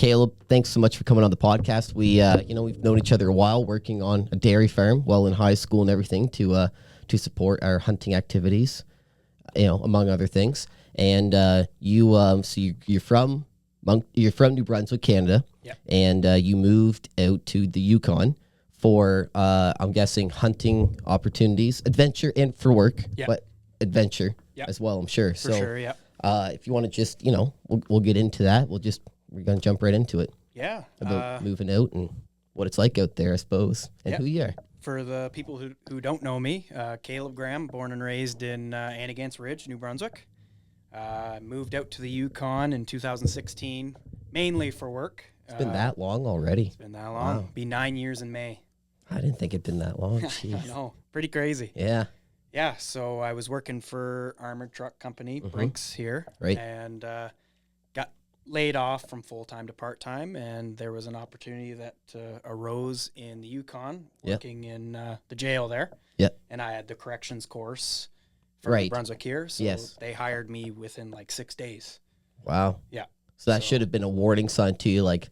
Caleb, thanks so much for coming on the podcast. We, we've known each other a while, working on a dairy farm while in high school and everything to support our hunting activities, among other things. And you're from New Brunswick, Canada, yep. And you moved out to the Yukon for, I'm guessing, hunting opportunities, adventure, and for work, yep. but adventure yep. as well, I'm sure. For sure, yeah. If you want to just, we'll get into that. We're going to jump right into it. Yeah. About moving out and what it's like out there, I suppose, and who you are. For the people who don't know me, Caleb Graham, born and raised in Annegants Ridge, New Brunswick. Moved out to the Yukon in 2016, mainly for work. It's been that long already. It's been that long. Wow. Be 9 years in May. I didn't think it'd been that long. I know. Pretty crazy. Yeah. Yeah, so I was working for armored truck company, Brinks here. Right. And got laid off from full-time to part-time, and there was an opportunity that arose in the Yukon, working in the jail there. Yeah. And I had the corrections course from New Brunswick here, so they hired me within like 6 days. Wow. Yeah. So that should have been a warning sign to you, like,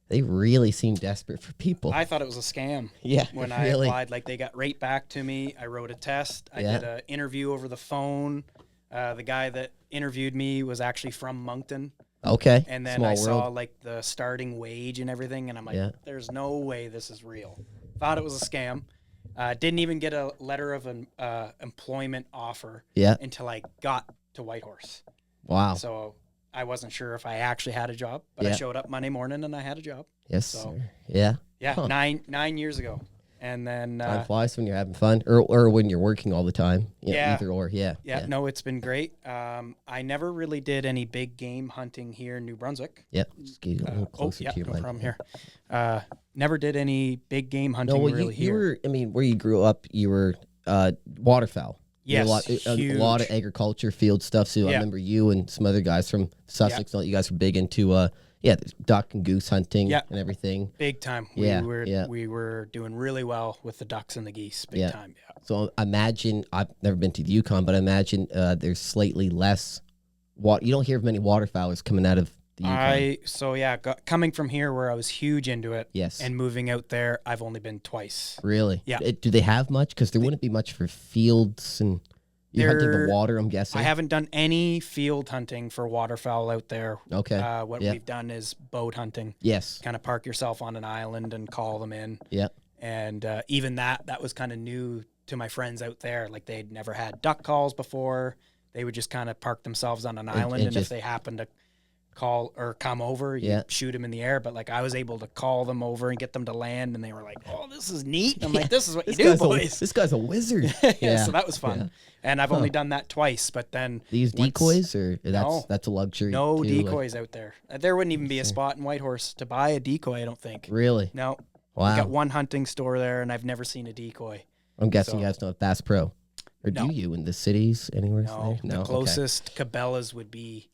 they really seem desperate for people. I thought it was a scam. Yeah, when I applied, like they got right back to me. I wrote a test. I did an interview over the phone. The guy that interviewed me was actually from Moncton. Okay. And then I saw like the starting wage and everything, and I'm like, there's no way this is real. Thought it was a scam. Didn't even get a letter of an employment offer until I got to Whitehorse. Wow. So I wasn't sure if I actually had a job, but I showed up Monday morning and I had a job. Yes, sir. Yeah. Yeah, huh. 9 years ago. And then time flies when you're having fun, or when you're working all the time. Either or. Yeah. No, it's been great. I never really did any big game hunting here in New Brunswick. Yep. Just get a little closer to your no mic. problem here. Never did any big game hunting here. You were, where you grew up, you were waterfowl. Yes, a lot of agriculture field stuff. So I remember you and some other guys from Sussex. You guys were big into duck and goose hunting and everything. Big time. We were doing really well with the ducks and the geese. Big time. Yeah. So imagine, I've never been to the Yukon, but I imagine there's slightly less water. You don't hear of many waterfowlers coming out of the Yukon. Coming from here where I was huge into it. Yes. And moving out there, I've only been twice. Really? Yeah. Do they have much? Because there wouldn't be much for fields and you're hunting the water, I'm guessing. I haven't done any field hunting for waterfowl out there. Okay. What we've done is boat hunting. Yes. Kind of park yourself on an island and call them in. Yeah. And even that was kind of new to my friends out there. Like they'd never had duck calls before. They would just kind of park themselves on an island, and if they happened to call or come over, you shoot them in the air. But like I was able to call them over and get them to land, and they were like, "Oh, this is neat." I'm like, "This is what you do, boys." This guy's a wizard. So that was fun. And I've only done that twice, but then these decoys, or that's a luxury. No decoys out there. There wouldn't even be a spot in Whitehorse to buy a decoy, I don't think. Really? No. Wow. We got one hunting store there, and I've never seen a decoy. I'm guessing you guys don't have Bass Pro, or do you in the cities anywhere? No. The closest Cabela's would be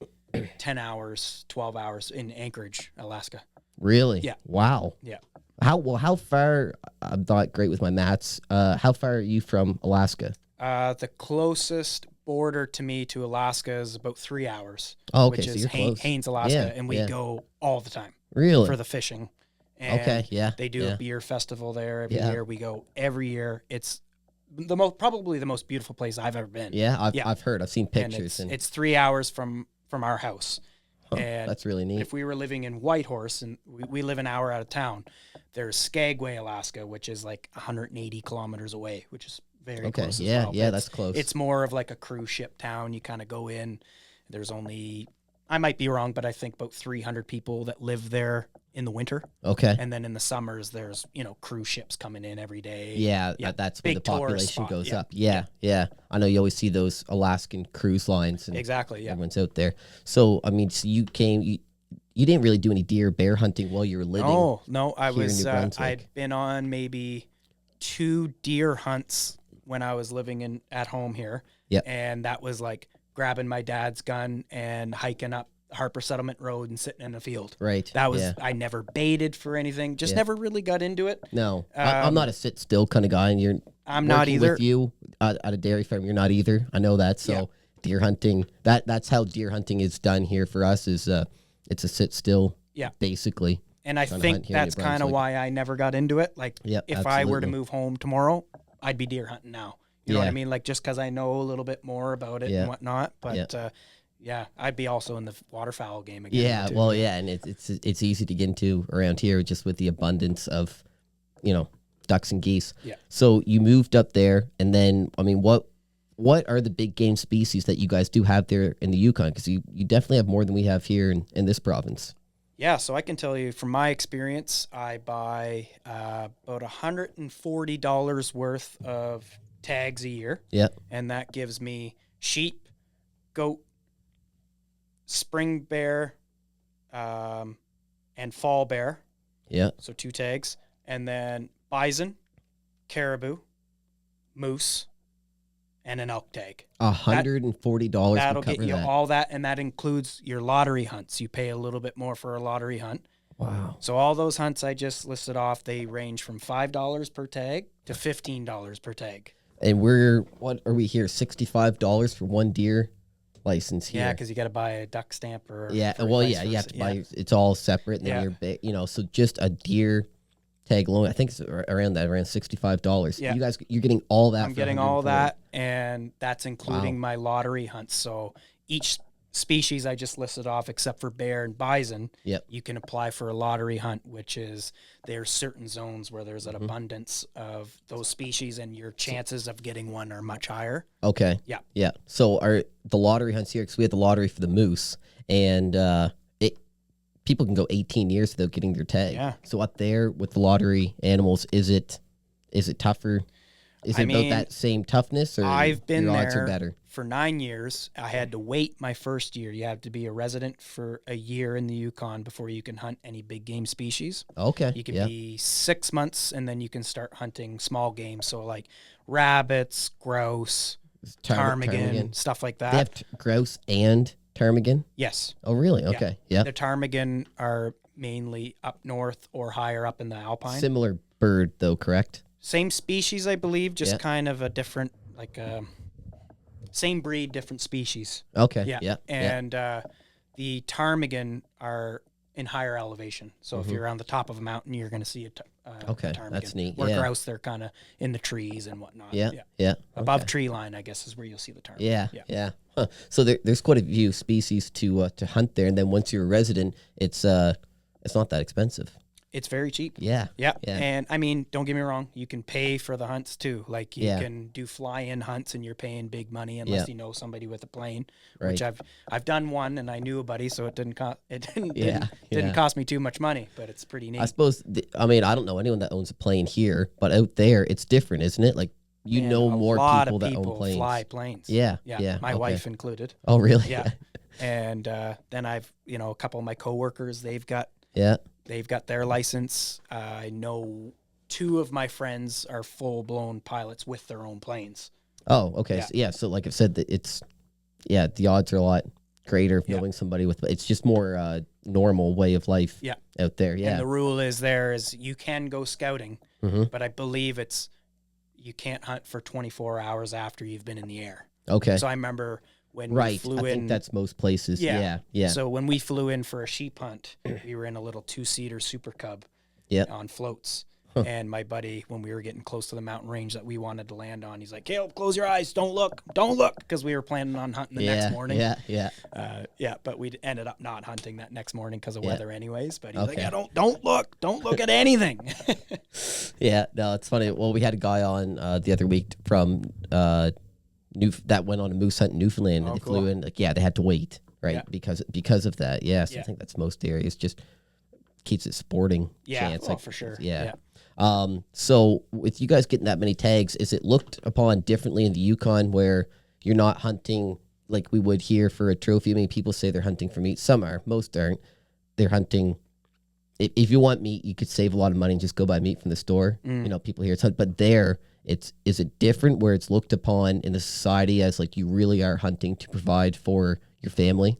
10 hours, 12 hours in Anchorage, Alaska. Really? Yeah. Wow. Yeah. How far? I'm not great with my maths. How far are you from Alaska? The closest border to me to Alaska is about 3 hours. Oh, okay. Which is Haines, Alaska, and we go all the time. Really? For the fishing. And they do a beer festival there every year. We go every year. It's probably the most beautiful place I've ever been. Yeah, I've heard. I've seen pictures. And it's 3 hours from our house. Huh, and that's really neat. If we were living in Whitehorse, and we live an hour out of town, there's Skagway, Alaska, which is like 180 kilometers away, which is very close as well. Yeah, that's close. It's more of like a cruise ship town. You kind of go in. There's only, I might be wrong, but I think about 300 people that live there in the winter. Okay. And then in the summers, there's, cruise ships coming in every day. Yeah, that's when the population goes up. Yeah. I know you always see those Alaskan cruise lines. And exactly, everyone's out there. So, so you came, you didn't really do any deer bear hunting while you were living. No, I'd been on maybe 2 deer hunts when I was living at home here. Yeah. And that was like grabbing my dad's gun and hiking up Harper Settlement Road and sitting in a field. Right. That was, I never baited for anything, just never really got into it. No, I'm not a sit still kind of guy, and I'm not either. With you at a dairy farm, you're not either. I know that. So deer hunting, that's how deer hunting is done here for us. Is it's a sit still Yeah. basically. And I think that's kind of why I never got into it. Like, if I were to move home tomorrow, I'd be deer hunting now. You know what I mean? Like, just because I know a little bit more about it and whatnot. But I'd be also in the waterfowl game again. Yeah, too, well, and it's easy to get into around here just with the abundance of, ducks and geese. Yeah. So you moved up there, and then, I mean, what are the big game species that you guys do have there in the Yukon? Because you definitely have more than we have here in this province. Yeah, so I can tell you from my experience, I buy about $140 worth of tags a year. Yeah. And that gives me sheep, goat, spring bear, and fall bear. Yeah. So 2 tags. And then bison, caribou, moose, and an elk tag. $140 that'll will cover get you that. all that, and that includes your lottery hunts. You pay a little bit more for a lottery hunt. Wow. So all those hunts I just listed off, they range from $5 per tag to $15 per tag. And what are we here? $65 for one deer license here. Yeah, because you got to buy a duck stamp or you have to buy. It's all separate, and then you're so just a deer tag alone, I think it's around $65. Yeah. You're getting all that. I'm getting all that, and that's including my lottery hunts. So each species I just listed off, except for bear and bison, you can apply for a lottery hunt, which is there's certain zones where there's an abundance of those species, and your chances of getting one are much higher. Okay. Yeah. Yeah. So are the lottery hunts here? Because we had the lottery for the moose, and people can go 18 years without getting their tag. Yeah. So up there with the lottery animals, is it tougher? Is it about that same toughness, or I've been your odds there are better? For 9 years. I had to wait my first year. You have to be a resident for a year in the Yukon before you can hunt any big game species. Okay. You can be 6 months, and then you can start hunting small game. So like rabbits, grouse, ptarmigan, stuff like that. They have grouse and ptarmigan? Yes. Oh, really? Okay. Yeah. The ptarmigan are mainly up north or higher up in the alpine. Similar bird, though, correct? Same species, I believe, just kind of a different, same breed, different species. Okay. Yeah. And the ptarmigan are in higher elevation. So if you're on the top of a mountain, you're going to see a ptarmigan. That's neat. Where grouse, they're kind of in the trees and whatnot. Yeah. Above tree line, I guess, is where you'll see the ptarmigan. Yeah. Huh. So there's quite a few species to hunt there, and then once you're a resident, it's not that expensive. It's very cheap. Yeah. And I mean, don't get me wrong, you can pay for the hunts too. Like you can do fly-in hunts, and you're paying big money unless you know somebody with a plane. Right. Which I've done one, and I knew a buddy, so it didn't didn't cost me too much money, but it's pretty neat. I suppose. I don't know anyone that owns a plane here, but out there it's different, isn't it? Like more people that own planes. Fly planes. Yeah. My wife included. Oh, really? Yeah. And then I've a couple of my coworkers, they've got their license. I know 2 of my friends are full-blown pilots with their own planes. Oh, okay. So like I've said, that the odds are a lot greater of knowing somebody with. It's just more normal way of life. Out there. Yeah. And the rule is you can go scouting, but I believe you can't hunt for 24 hours after you've been in the air. Okay. So I remember when we flew in. I think that's most places. Yeah. So when we flew in for a sheep hunt, we were in a little 2-seater Super Cub on floats. And my buddy, when we were getting close to the mountain range that we wanted to land on, he's like, Caleb, close your eyes. Don't look. Because we were planning on hunting the next morning. But we ended up not hunting that next morning because of weather anyways. But he's like, don't look. Don't look at anything. No, it's funny. Well, we had a guy on the other week from that went on a moose hunt in Newfoundland, and they flew in. Like, they had to wait, right? Because of that. So I think that's most areas. Just keeps it sporting. Chance. For sure. So with you guys getting that many tags, is it looked upon differently in the Yukon where you're not hunting like we would here for a trophy? I mean, people say they're hunting for meat. Some are, most aren't. They're hunting. If you want meat, you could save a lot of money and just go buy meat from the store. People here, but there, is it different where it's looked upon in the society as like you really are hunting to provide for your family?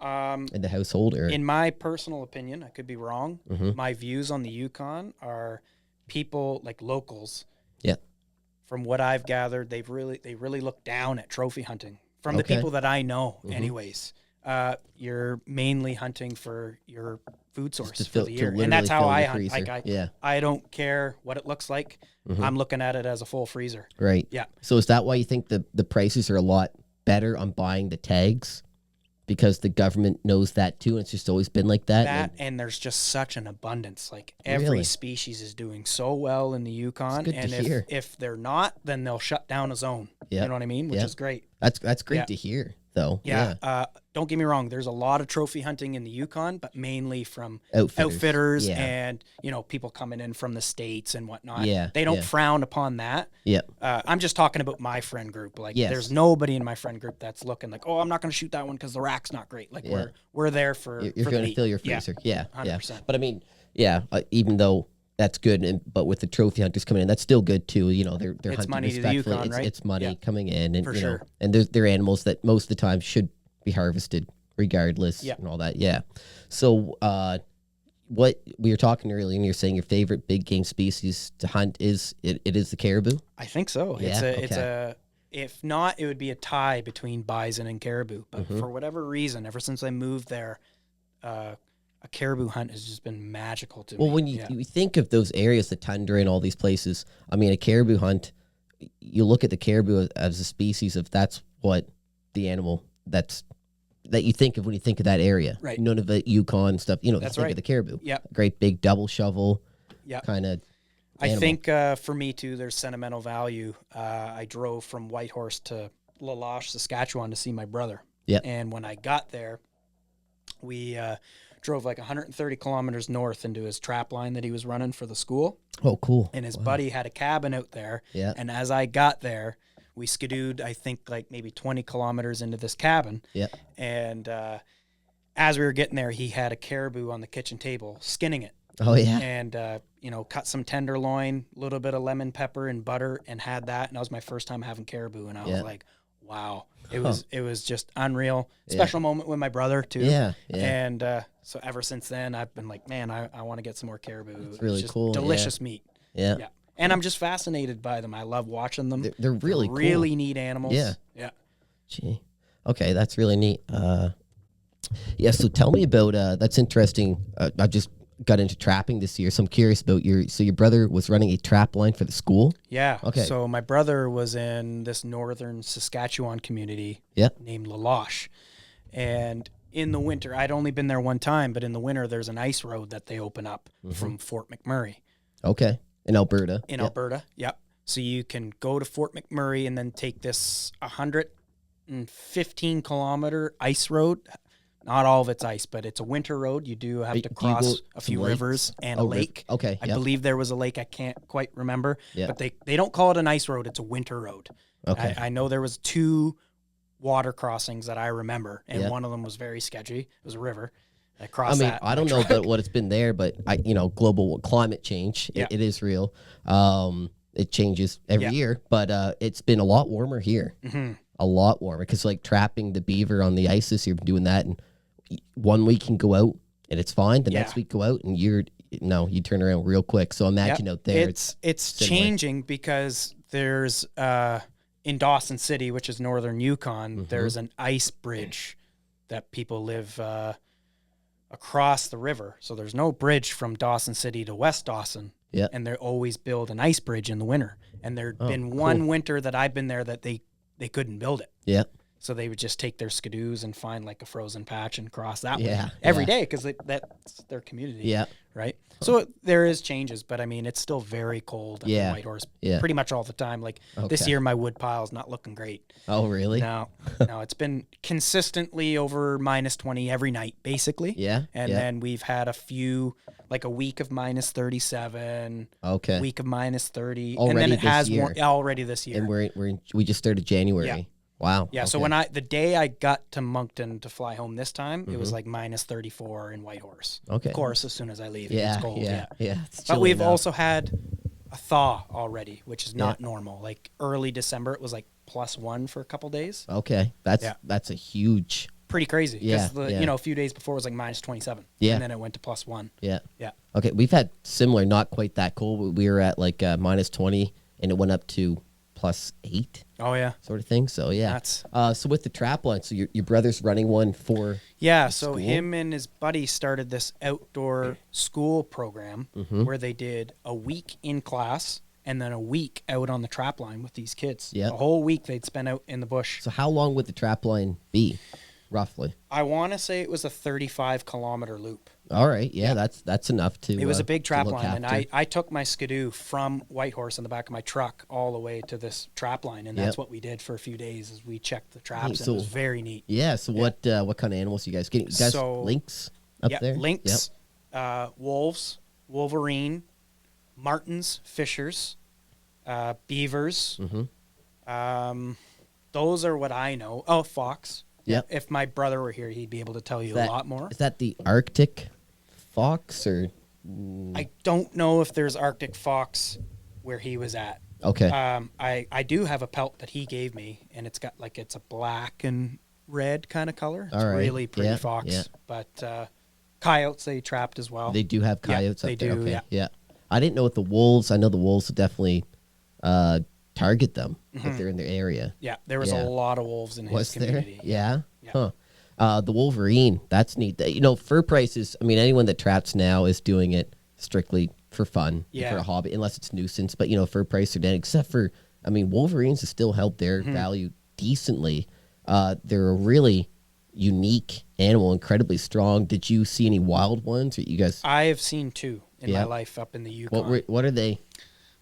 In the household? Or? In my personal opinion, I could be wrong. My views on the Yukon are people like locals. Yeah. From what I've gathered, they really look down at trophy hunting from the people that I know anyways. You're mainly hunting for your food source to for fill, the to year, literally and that's how fill I your hunt. freezer. Like I don't care what it looks like. I'm looking at it as a full freezer. Right. Yeah. So is that why you think the prices are a lot better on buying the tags? Because the government knows that too, and it's just always been like that. And there's just such an abundance. Like every Really? species is doing so well in the Yukon, good to and hear. if they're not, then they'll shut down a zone. Yeah. You know what I mean? Which Yeah. is great. That's great to hear, though. Yeah. Don't get me wrong. There's a lot of trophy hunting in the Yukon, but mainly from Outfitters. and, people coming in from the States and whatnot. Yeah. They don't frown upon that. Yeah. I'm just talking about my friend group. Like, Yes. there's nobody in my friend group that's looking like, oh, I'm not going to shoot that one because the rack's not great. Like, we're there for You're going to fill your freezer. Yeah. 100%. But I mean, even though that's good, but with the trophy hunters coming in, that's still good too. They're It's hunting money to the respectfully. Yukon, right? It's money coming in, and For sure. and they're animals that most of the time should be harvested regardless, and all that. Yeah. So, what we were talking earlier, and you're saying your favorite big game species to hunt is it is the caribou. I think so. Yeah, If not, it would be a tie between bison and caribou. But for whatever reason, ever since I moved there, a caribou hunt has just been magical to me. Well, when you think of those areas, the tundra and all these places, I mean, a caribou hunt, you look at the caribou as a species of that's what the animal that you think of when you think of that area. Right. None of the Yukon stuff, That's you think right. of the caribou. Yeah. Great big double shovel kind of I animal. think for me, too, there's sentimental value. I drove from Whitehorse to La Loche, Saskatchewan to see my brother. Yep. And when I got there, we drove like 130 kilometers north into his trap line that he was running for the school. Oh, cool. And his buddy had a cabin out there. Yeah. And as I got there, we skidooed, I think, like maybe 20 kilometers into this cabin. Yeah. And as we were getting there, he had a caribou on the kitchen table, skinning it. Oh, yeah. And, cut some tenderloin, a little bit of lemon pepper and butter, and had that. And that was my first time having caribou. And I was like, wow. It was just unreal. Special moment with my brother, too. Yeah. And so ever since then, I've been like, man, I want to get some more caribou. It's really just cool. Delicious meat. Yeah. Yeah. And I'm just fascinated by them. I love watching them. They're really cool. Really neat animals. Yeah. Yeah. Gee. Okay, that's really neat. So tell me about, that's interesting. I just got into trapping this year, so I'm curious about your brother was running a trap line for the school? Yeah. Okay. So my brother was in this northern Saskatchewan community named La Loche. And in the winter, I'd only been there one time, but in the winter, there's an ice road that they open up from Fort McMurray. Okay. In Alberta. Alberta, yep. So you can go to Fort McMurray and then take this 115-kilometer ice road. Not all of it's ice, but it's a winter road. You do have to cross a few rivers and a lake. Okay. I believe there was a lake. I can't quite remember. Yeah. But they don't call it an ice road. It's a winter road. Okay. I know there was 2 water crossings that I remember, and one of them was very sketchy. It was a river. I don't know about what it's been there, but global climate change, it is real. It changes every year, but it's been a lot warmer here. Mm-hmm. A lot warmer because trapping the beaver on the ice this year, doing that, and 1 week can go out and it's fine. The next week go out and you turn around real quick. So imagine out there, it's changing because there's in Dawson City, which is northern Yukon, there's an ice bridge that people live across the river. So there's no bridge from Dawson City to West Dawson. Yeah. And they always build an ice bridge in the winter. And there'd been one winter that I've been there that they couldn't build it. Yeah. So they would just take their skidoos and find like a frozen patch and cross that way Yeah. every day because that's their community. Yeah. Right. So there is changes, but I mean, it's still very cold in Whitehorse pretty much all the time. Like this year, my wood pile's not looking great. Oh, really? No, it's been consistently over -20 every night, basically. Yeah. And then we've had a few, like a week of -37. Okay. Week of -30. Already and then it has this year. more already this year. And we just started January. Yeah. Wow. Yeah. Okay. So the day I got to Moncton to fly home this time, it was like -34 in Whitehorse. Okay. Of course, as soon as I leave, Yeah. it's cold. Yeah. It's But chilly we've now. also had a thaw already, which is not normal. Like early December, it was like +1 for a couple days. Okay. That's a huge. Pretty crazy. Yeah, Because a few days before it was like -27. Yeah. And then it went to +1. Yeah. Yeah. Okay. We've had similar, not quite that cold. We were at like -20 and it went up to +8. Oh yeah, sort of thing. So yeah. That's So with the trap line, so your brother's running one for yeah. the So school? him and his buddy started this outdoor school program where they did a week in class and then a week out on the trap line with these kids. Yeah. A whole week they'd spend out in the bush. So how long would the trap line be, roughly? I want to say it was a 35-kilometer loop. All right, yeah, that's enough to. It was a big trap look line, and after. I took my skidoo from Whitehorse in the back of my truck all the way to this trap line, and that's what we did for a few days. Is we checked the traps, and it was very neat. Yeah. So what kind of animals you guys getting? You guys lynx up there? Lynx, wolves, wolverine, martens, fishers, beavers. Those are what I know. Oh, fox. Yep. If my brother were here, he'd be able to tell you a lot more. Is that the Arctic fox or? I don't know if there's Arctic fox where he was at. Okay. I do have a pelt that he gave me, and it's got it's a black and red kind of color. It's really pretty fox. Yeah. But coyotes they trapped as well. They do have coyotes up they there. do, Okay. yeah. I didn't know what the wolves. I know the wolves will definitely target them if they're in their area. Yeah, there was a lot of wolves in his community. Yeah. Huh. The Wolverine, that's neat. Fur prices, I mean, anyone that traps now is doing it strictly for fun, for a hobby, unless it's nuisance. But, fur prices are down, except for, I mean, Wolverines have still held their value decently. They're a really unique animal, incredibly strong. Did you see any wild ones? Or you guys? I have seen 2 in my life up in the Yukon. What are they?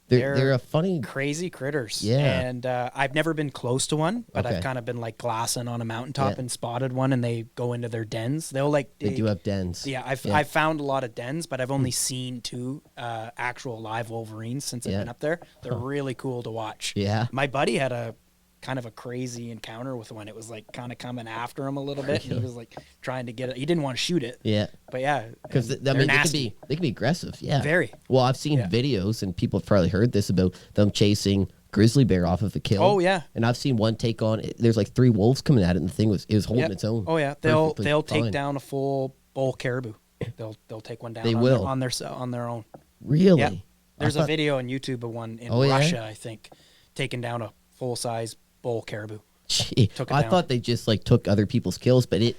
They're a funny, crazy critters. Yeah. And I've never been close to one, but I've kind of been glassing on a mountaintop and spotted one, and they go into their dens. They'll they do have dens. Yeah, I've found a lot of dens, but I've only seen 2 actual live wolverines since I've been up there. They're really cool to watch. Yeah. My buddy had a kind of a crazy encounter with one. It was kind of coming after him a little bit. And he was trying to get it. He didn't want to shoot it. Yeah. But yeah, because they can be aggressive. Yeah. Very. Well, I've seen videos, and people have probably heard this about them chasing grizzly bear off of a kill. Oh yeah. And I've seen one take on. There's 3 wolves coming at it, and the thing was holding its own. Oh yeah. They'll take down a full bull caribou. They'll take one down. They will on their own. Really? Yeah. There's a video on YouTube of one in Russia, I think, taking down a full size bull caribou. Gee, I thought they just took other people's kills, but it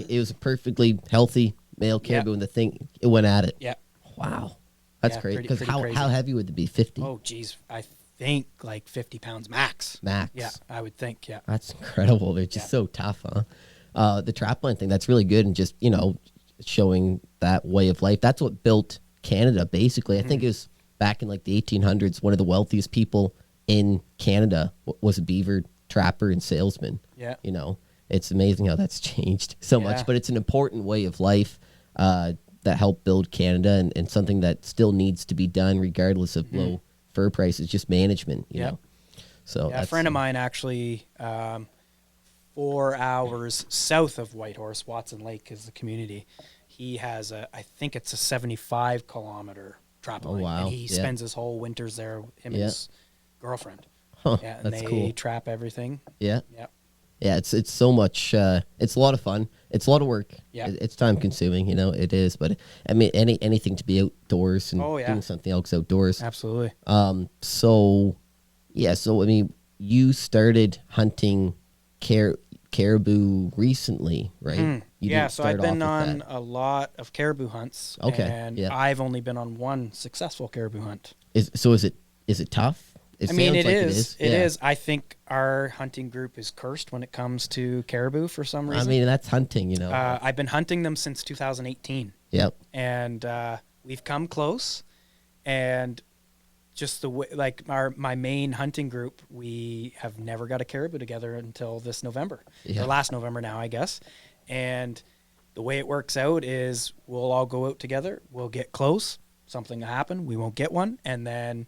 was a perfectly healthy male caribou, and it went at it. Yeah. Wow, that's crazy. Because how heavy would it be? 50? Oh, geez, I think 50 pounds max. Max. Yeah, I would think. Yeah. That's incredible. They're just so tough, huh? The trapline thing, that's really good, and just showing that way of life. That's what built Canada. Basically, I think it was back in the 1800s. One of the wealthiest people in Canada was a beaver trapper and salesman. Yeah. It's amazing how that's changed so much, but it's an important way of life that helped build Canada, and something that still needs to be done regardless of low fur prices, just management, you know. So a friend of mine actually 4 hours south of Whitehorse, Watson Lake is the community. He has I think it's a 75-kilometer trap line. Wow. And he spends his whole winters there, him and his girlfriend. Huh, yeah, and that's they cool. trap everything. Yeah. Yeah. Yeah, it's so much. It's a lot of fun. It's a lot of work. Yeah. It's time consuming. It is. But I mean, anything to be outdoors and doing something else outdoors. Absolutely. So I mean, you started hunting caribou recently, right? So I've been on a lot of caribou hunts. Okay. And I've only been on one successful caribou hunt. Is it tough? It is. It is. I think our hunting group is cursed when it comes to caribou for some reason. I mean, that's hunting, I've been hunting them since 2018. Yep. And we've come close. And just the way, my main hunting group, we have never got a caribou together until this November. Yeah. Or last November now, I guess. And the way it works out is we'll all go out together. We'll get close. Something will happen. We won't get one. And then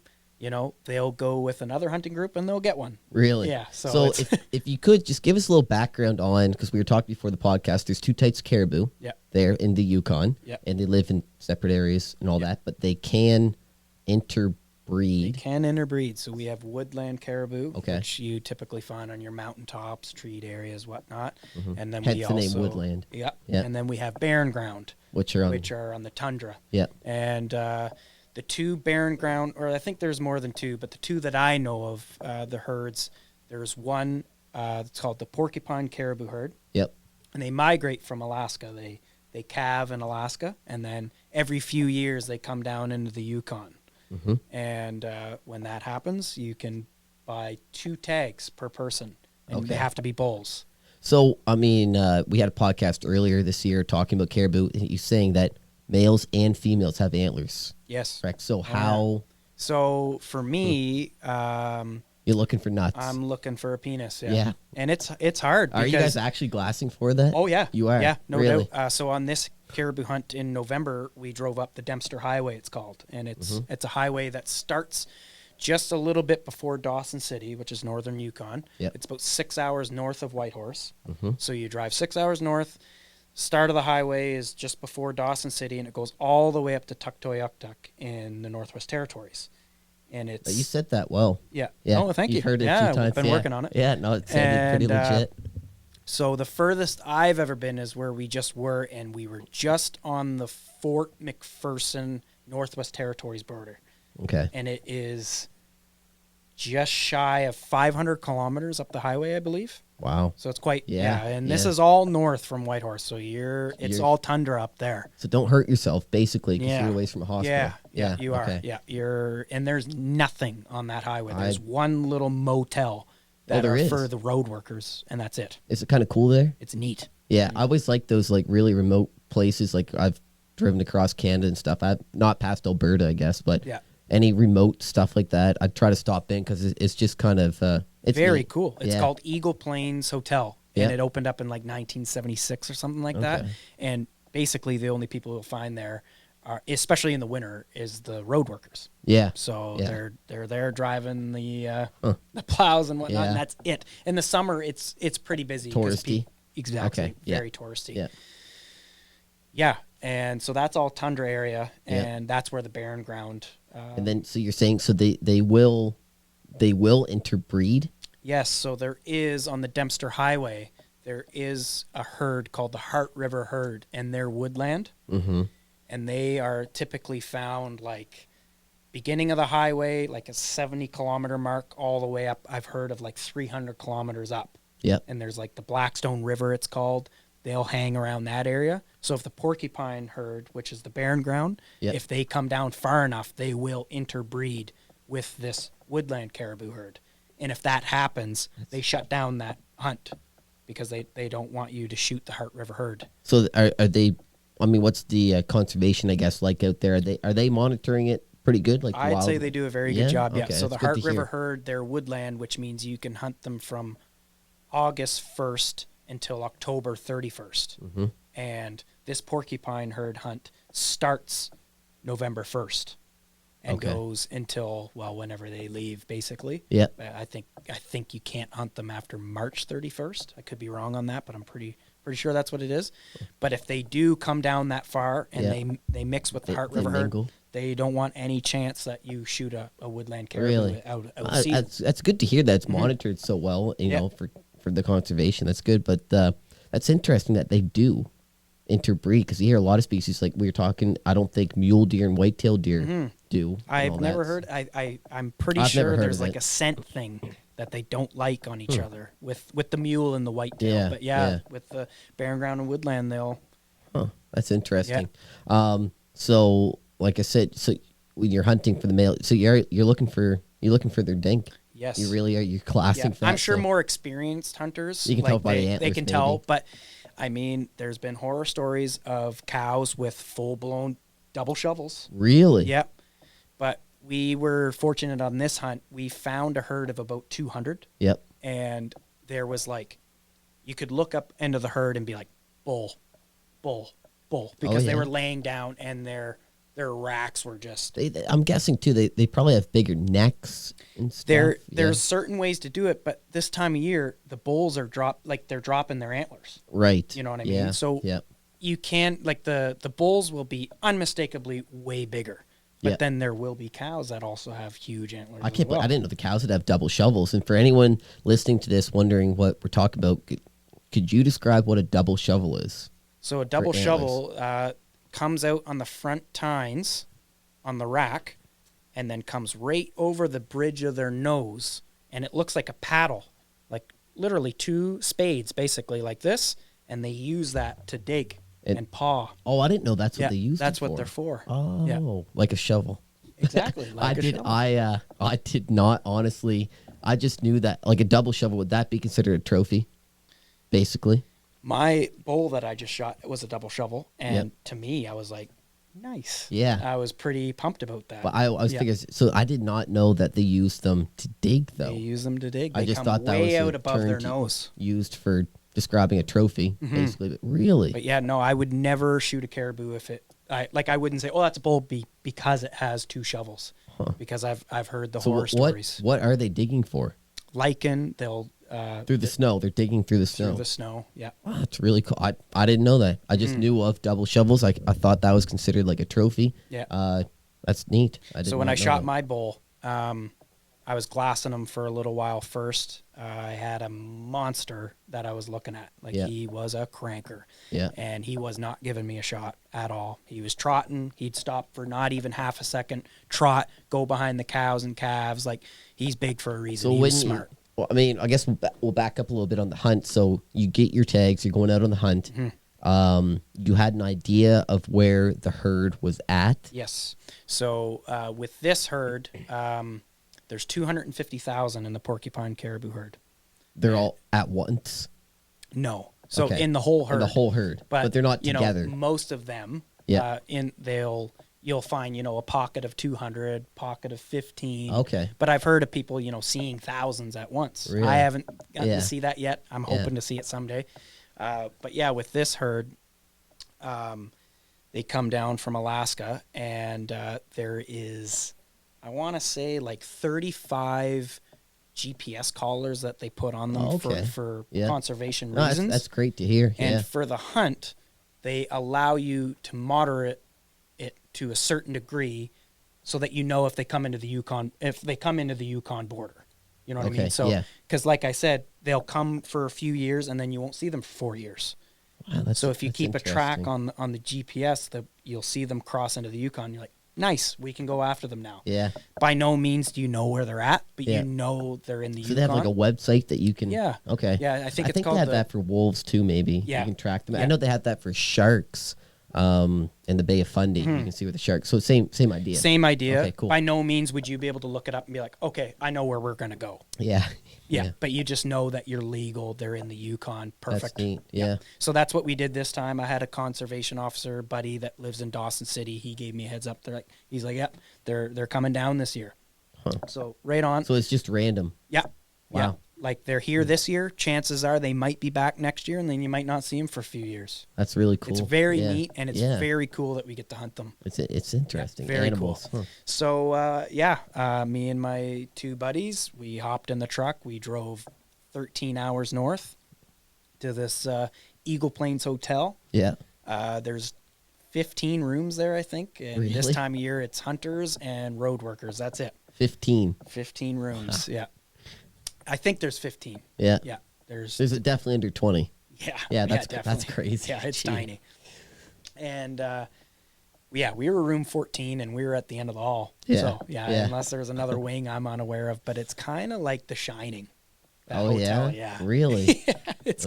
they'll go with another hunting group and they'll get one. Really? Yeah. So if you could just give us a little background on, because we were talking before the podcast, there's 2 types of caribou there in the Yukon, and they live in separate areas and all that, but they can interbreed. They can interbreed. So we have woodland caribou, okay, which you typically find on your mountaintops, treed areas, whatnot. Mm-hmm. And then hence we the also name woodland. Yeah. And then we have barren ground, which are on the tundra. Yeah. And the two barren ground, or I think there's more than two, but the two that I know of, the herds, there's one it's called the porcupine caribou herd. Yep. And they migrate from Alaska. They calve in Alaska, and then every few years they come down into the Yukon. Mm-hmm. And when that happens, you can buy 2 tags per person, and Okay. they have to be bulls. So, I mean, we had a podcast earlier this year talking about caribou. You're saying that males and females have antlers, Yes. correct? So how... So for me, You're looking for nuts. I'm looking for a penis. Yeah. Yeah. And it's hard. Are you guys actually glassing for that? Oh, yeah. You are? Yeah, no Really? doubt. So on this caribou hunt in November, we drove up the Dempster Highway, it's called. And it's a highway that starts just a little bit before Dawson City, which is northern Yukon. Yep. It's about 6 hours north of Whitehorse. Mm-hmm. So you drive 6 hours north. Start of the highway is just before Dawson City, and it goes all the way up to Tuktoyaktuk in the Northwest Territories. And it's... You said that well. Yeah. Yeah. Oh, thank you. You've heard it yeah, a few times. we've been working on it. Yeah, no, it sounded pretty legit. So the furthest I've ever been is where we just were, and we were just on the Fort McPherson Northwest Territories border. Okay. And it is just shy of 500 kilometers up the highway, I believe. Wow. So it's quite, Yeah, and this yeah. is all north from Whitehorse. So it's all tundra up there. So don't hurt yourself, basically, because Yeah. you're away from a hospital. Yeah, you are. Okay. Yeah, and there's nothing on that highway. There's one little motel that there are is. for the road workers, and that's it. Is it kind of cool there? It's neat. Yeah, I always like those like really remote places. Like I've driven across Canada and stuff. I've not past Alberta, I guess, but Yeah. any remote stuff like that, I'd try to stop in because it's just kind of it's Very neat. cool. It's Yeah. called Eagle Plains Hotel, Yeah. and it opened up in like 1976 or something like that. Okay. And basically, the only people you'll find there are, especially in the winter, is the road workers. Yeah. So Yeah. they're there driving the plows and whatnot, Yeah. and that's it. In the summer, it's pretty busy. 'cause Touristy? Exactly. Okay, yeah. Very touristy. Yeah. Yeah, and so that's all tundra area, Yeah. and that's where the barren ground. And then so you're saying so they will interbreed? Yes, so there is on the Dempster Highway, there is a herd called the Heart River herd, and they're woodland, Mm-hmm. and they are typically found like beginning of the highway, like a 70-kilometer mark, all the way up. I've heard of like 300 kilometers up. Yep. And there's like the Blackstone River, it's called. They'll hang around that area. So if the porcupine herd, which is the barren ground, Yep. if they come down far enough, they will interbreed with this woodland caribou herd. And if that happens, they shut down that hunt because they don't want you to shoot the Heart River herd. So are they? I mean, what's the conservation? I guess like out there, are they monitoring it pretty good? Like I'd wild? say they do a very Yeah? good job. Yeah. Okay, So the that's good Heart to River hear. herd, they're woodland, which means you can hunt them from August 1st until October 31st. Mm-hmm. And this porcupine herd hunt starts November 1st and Okay. goes until, well, whenever they leave, basically. Yeah. I think you can't hunt them after March 31st. I could be wrong on that, but I'm pretty sure that's what it is. But if they do come down that far and Yeah. they mix with the Heart They River herd, mingle. they don't want any chance that you shoot a woodland caribou Really? out of season. That's good to hear that it's monitored so well. You Yeah. know, for the conservation, that's good. But that's interesting that they do interbreed because you hear a lot of species like we were talking. I don't think mule deer and whitetail deer do. and I've all never that. heard. I'm pretty I've never sure heard there's of like it. a scent thing that they don't like on each other with the mule and the whitetail. Yeah, But yeah. with the barren ground and woodland, they'll. Huh, that's interesting. So like I said, so when you're hunting for the male, so you're looking for their dink. Yes. You really are. You're classing. Yeah, for I'm that, sure so- more experienced hunters. You can tell by the they antlers, can tell, maybe. but I mean, there's been horror stories of cows with full blown double shovels. Really? Yep. But we were fortunate on this hunt. We found a herd of about 200, Yep. and there was like, you could look up into the herd and be like, bull, bull, bull, because they yeah. were laying down and their racks were just. I'm guessing too. They probably have bigger necks and stuff. There's certain ways to do it, but this time of year the bulls are they're dropping their antlers. Right. You know what I Yeah. mean? So yeah. you can the bulls will be unmistakably way bigger, but Yeah. then there will be cows that also have huge antlers. I as can't. well. I didn't know the cows would have double shovels. And for anyone listening to this, wondering what we're talking about, could you describe what a double shovel is? So a double antlers. shovel comes out on the front tines, on the rack and then comes right over the bridge of their nose, and it looks like a paddle, like literally 2 spades basically like this, and they use that to dig and paw. Oh, I didn't know that's what they used that's it for. what they're for. Oh, like a shovel. Exactly. Like I did not, honestly. I just knew that, like, a double shovel, would that be considered a trophy, basically? My bowl that I just shot was a double shovel, and to me, I was like, nice. Yeah. I was pretty pumped about that. But I was figuring, so I did not know that they used them to dig, though. They use them to dig. I They just come thought that way was out above their nose. Used for describing a trophy, basically. But really? But yeah, no, I would never shoot a caribou if it. I wouldn't say, oh, that's a bull because it has 2 shovels. Because I've heard the horror stories. What are they digging for? Lichen. They'll through the snow. They're digging through the snow. Through the snow. Yeah. Wow, that's really cool. I didn't know that. I just knew of double shovels. I thought that was considered like a trophy. Yeah. That's neat. So when I shot my bull, I was glassing him for a little while first. I had a monster that I was looking at. Like, he was a cranker. Yeah. And he was not giving me a shot at all. He was trotting. He'd stop for not even half a second, trot, go behind the cows and calves. Like, he's big for a reason. So he's smart. Well, I mean, I guess we'll back up a little bit on the hunt. So you get your tags. You're going out on the hunt. You had an idea of where the herd was at? Yes. So with this herd, there's 250,000 in the porcupine caribou herd. They're all at once? No. So in the whole herd. In the whole herd. But they're not together. Most of them, you'll find, a pocket of 200, pocket of 15. Okay. But I've heard of people, seeing thousands at once. Really? I haven't gotten to see that yet. I'm hoping to see it someday. But yeah, with this herd, they come down from Alaska, and there is, I want to say, like 35 GPS collars that they put on them for conservation reasons. That's great to hear. And for the hunt, they allow you to moderate it to a certain degree, so that if they come into the Yukon border. You know what I mean? So, because like I said, they'll come for a few years and then you won't see them for 4 years. Wow, so if you keep a track on the GPS, you'll see them cross into the Yukon. You're like, nice, we can go after them now. Yeah. By no means do you know where they're at, but you know they're in the Yukon. So they have like a website that you can. Yeah. Okay. Yeah, I think they have that for wolves too. Maybe. Yeah. You can track them. Yeah. I know they have that for sharks. In the Bay of Fundy, you can see where the sharks. So same idea. Same idea. Okay, cool. By no means would you be able to look it up and be like, okay, I know where we're gonna go. Yeah. Yeah. But you just know that you're legal. They're in the Yukon. Perfect. That's neat. Yeah. So that's what we did this time. I had a conservation officer buddy that lives in Dawson City. He gave me a heads up. He's like, yep, they're coming down this year. Huh. So right on. So it's just random. Yeah. Wow. Yeah. Like, they're here this year. Chances are they might be back next year, and then you might not see them for a few years. That's really cool. It's very neat, and it's very cool that we get to hunt them. It's interesting. Very Animals. cool. Huh. So, me and my 2 buddies, we hopped in the truck. We drove 13 hours north to this Eagle Plains Hotel. Yeah. There's 15 rooms there, I think. And Really? this time of year, it's hunters and road workers. That's it. 15 rooms. Yeah. I think there's 15. Yeah. Yeah. There's definitely under 20. Yeah. Yeah, that's definitely. crazy. Yeah, it's tiny. And we were room 14, and we were at the end of the hall. Yeah. So unless there's another wing I'm unaware of, but it's kind of like The Shining. That hotel. Yeah. Really? It's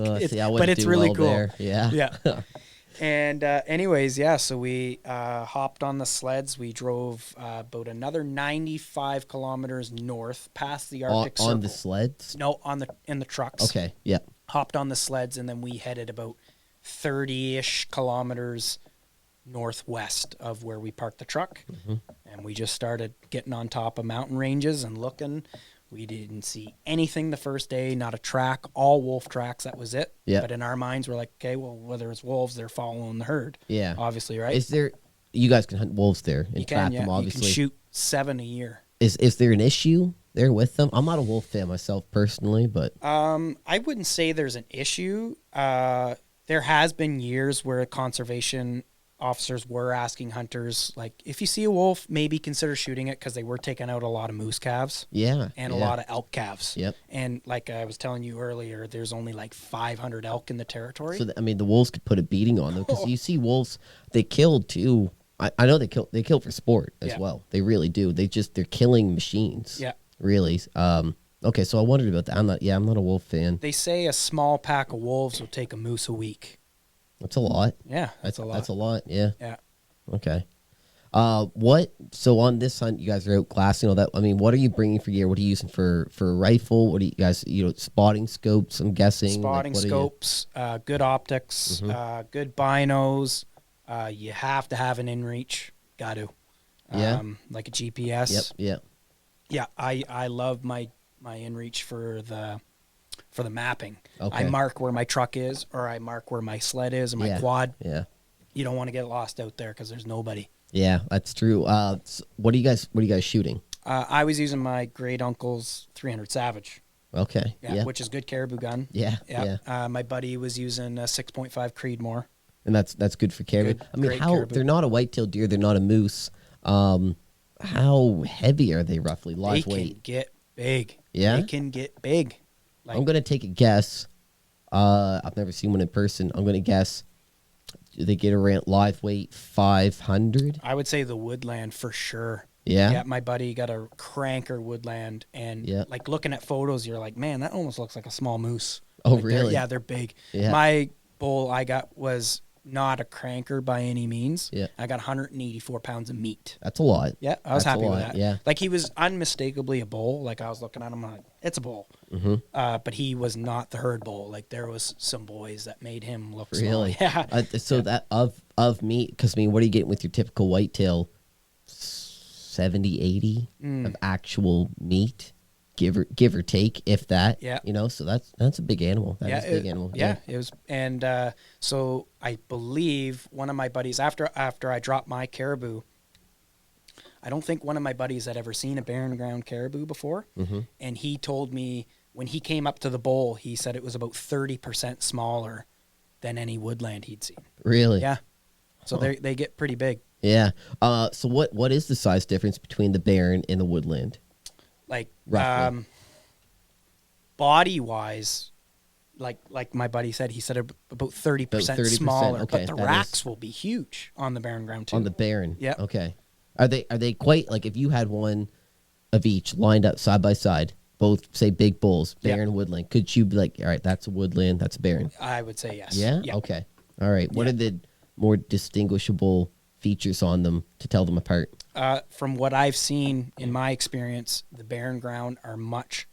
really cool. There. Yeah. Yeah. And anyways, so we hopped on the sleds. We drove about another 95 kilometers north past the Arctic Circle. On the sleds? No, in the trucks. Okay, yeah. Hopped on the sleds, and then we headed about 30-ish kilometers northwest of where we parked the truck. Mm-hmm. And we just started getting on top of mountain ranges and looking. We didn't see anything the first day, not a track, all wolf tracks. That was it. Yeah. But in our minds, we're like, okay, well, whether it's wolves, they're following the herd. Yeah. Obviously, right? You guys can hunt wolves there and trap them, obviously. You can shoot 7 a year. Is there an issue there with them? I'm not a wolf fan myself personally, but. I wouldn't say there's an issue. There has been years where conservation officers were asking hunters, like, if you see a wolf, maybe consider shooting it, because they were taking out a lot of moose calves. Yeah. And a lot of elk calves. Yep. And like I was telling you earlier, there's only like 500 elk in the territory. So, the wolves could put a beating on them, because you see wolves, they killed 2 I know they kill for sport as well. They really do. They're killing machines. Yeah. Really. Okay, so I wondered about that. I'm not a wolf fan. They say a small pack of wolves will take a moose a week. That's a lot. Yeah, that's a lot. That's a lot. Yeah. Yeah. Okay. So on this hunt, you guys are out glassing all that. I mean, what are you bringing for gear? What are you using for a rifle? What are you guys, spotting scopes, I'm guessing? Spotting scopes, good optics, good binos. You have to have an inReach. Got to. Like a GPS. Yep. Yeah, I love my inReach for the mapping. Okay. I mark where my truck is, or I mark where my sled is, or my quad. Yeah. You don't want to get lost out there because there's nobody. Yeah, that's true. So what are you guys shooting? I was using my great uncle's 300 Savage. Okay. Yeah. Which is good caribou gun. Yeah. My buddy was using a 6.5 Creedmoor. And that's good for caribou. I mean, caribou. They're not a white-tailed deer, they're not a moose. How heavy are they roughly live weight? They can get big. Yeah. They can get big. I'm gonna take a guess. I've never seen one in person. I'm gonna guess. Do they get around live weight 500? I would say the woodland for sure. Yeah. Yeah, my buddy got a cranker woodland, and like looking at photos, you're like, man, that almost looks like a small moose. Oh, like really? They're big. Yeah. My bull I got was not a cranker by any means. Yeah. I got 184 pounds of meat. That's a lot. Yeah, I was happy with that. Yeah. Like he was unmistakably a bull. Like I was looking at him like, it's a bull. Mm-hmm. But he was not the herd bull. Like there was some boys that made him look really. Small. Yeah. That of meat, because I mean, what are you getting with your typical whitetail? 70, 80 of actual meat, give or take, if that. Yeah. So that's a big animal. That is a big animal. Yeah, it was. And so I believe one of my buddies, after I dropped my caribou, I don't think one of my buddies had ever seen a barren ground caribou before. Mm-hmm. And he told me when he came up to the bowl, he said it was about 30% smaller than any woodland he'd seen. Really? Yeah. So they get pretty big. Yeah. So what is the size difference between the barren and the woodland? Like roughly. Body wise, like my buddy said, he said about 30% smaller. Okay, but the racks will be huge on the barren ground too. On the barren. Yeah. Okay. Are they quite like if you had one of each lined up side by side, both say big bulls, barren woodland, could you be like, all right, that's a woodland, that's a barren? I would say yes. Yeah? Okay. All right. What are the more distinguishable features on them to tell them apart? From what I've seen in my experience, the barren ground are much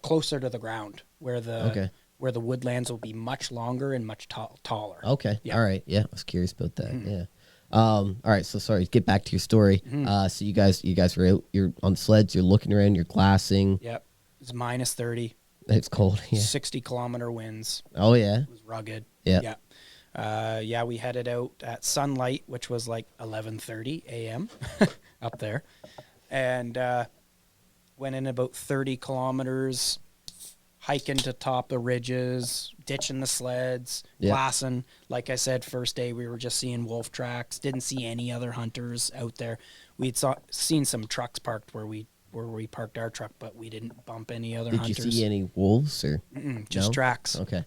closer to the ground, where the woodlands will be much longer and much taller. Okay. Yeah. All right. Yeah. I was curious about that. Mm-hmm. Yeah. All right. So sorry. Get back to your story. Mm-hmm. So you guys were out. You're on sleds. You're looking around. You're glassing. Yep. It's minus 30. It's cold. Yeah. 60-kilometer winds. Oh yeah. It was rugged. Yeah. Yeah. We headed out at sunlight, which was like 11:30 a.m. up there, and went in about 30 kilometers, hiking to top the ridges, ditching the sleds, glassing. Like I said, first day we were just seeing wolf tracks. Didn't see any other hunters out there. We'd seen some trucks parked where we parked our truck, but we didn't bump any other hunters. Did you see any wolves or just tracks? Okay.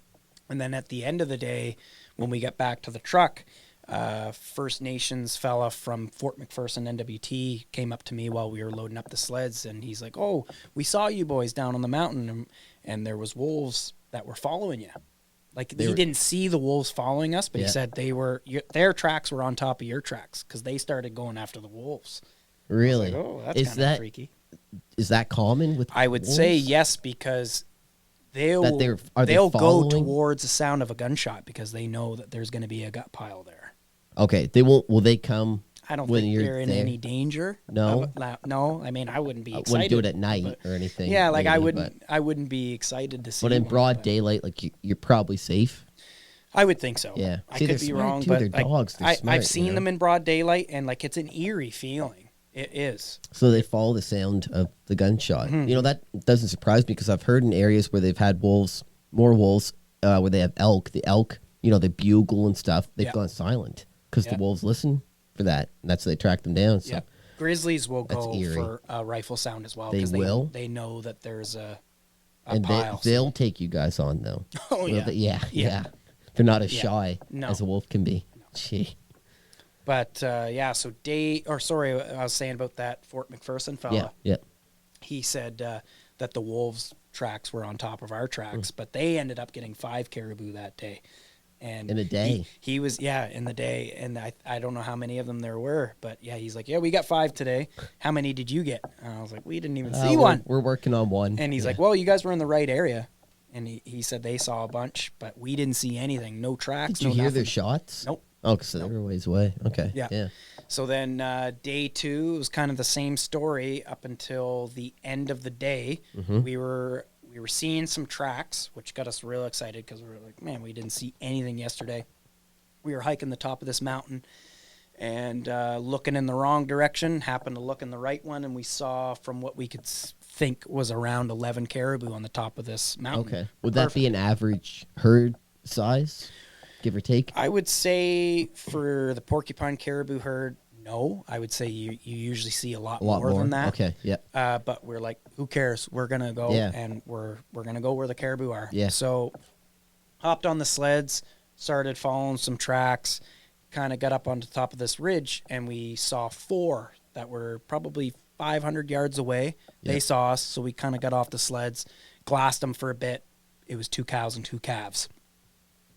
And then at the end of the day, when we got back to the truck, First Nations fella from Fort McPherson NWT came up to me while we were loading up the sleds, and he's like, "Oh, we saw you boys down on the mountain, and there was wolves that were following you." Like he didn't see the wolves following us, but he said their tracks were on top of your tracks because they started going after the wolves. Really? Like, oh, that's kind of freaky. Is that common with I would wolves? say yes, because they'll go towards the sound of a gunshot because they know that there's going to be a gut pile there. Okay, they won't. Will they come? I don't think they're in any danger. No, no. I mean, I wouldn't be excited. Wouldn't do it at night or anything. Yeah, like I wouldn't be excited to see. But in broad daylight, like you're probably safe. I would think so. Yeah, I could be wrong, but they're dogs. They're smart, I've seen them in broad daylight, and like it's an eerie feeling. It is. So they follow the sound of the gunshot. Mm-hmm. That doesn't surprise me because I've heard in areas where they've had more wolves, where they have elk. The elk, they bugle and stuff. They've gone silent because the wolves listen for that, and that's how they track them down. So. Yeah. Grizzlies will go for a rifle sound as well. They will. They know that there's a and pile. They'll take you guys on though. Oh yeah. Yeah. They're not as shy No. as a wolf can be. No. Gee. But yeah, so I was saying about that Fort McPherson fella. Yeah. He said that the wolves' tracks were on top of our tracks, but they ended up getting 5 caribou that day. And In a day. he was, in the day. And I don't know how many of them there were, but yeah, he's like, yeah, we got 5 today. How many did you get? And I was like, we didn't even see one. We're working on one. And he's like, well, you guys were in the right area. And he said they saw a bunch, but we didn't see anything. No tracks. Did you hear their shots? Nope. Oh, so they were a ways away. Okay. Yeah. So then day 2 was kind of the same story up until the end of the day. Mm-hmm. We were seeing some tracks, which got us real excited because we were like, man, we didn't see anything yesterday. We were hiking the top of this mountain and looking in the wrong direction, happened to look in the right one, and we saw from what we could think was around 11 caribou on the top of this mountain. Okay. Would that be an average herd size, give or take? I would say for the porcupine caribou herd, no. I would say you usually see a lot more than that. Okay, yeah. But we're like, who cares? We're gonna go, and we're gonna go where the caribou are. Yeah. So, hopped on the sleds, started following some tracks, kind of got up on the top of this ridge, and we saw 4 that were probably 500 yards away. Yeah. They saw us, so we kind of got off the sleds, glassed them for a bit. It was 2 cows and 2 calves.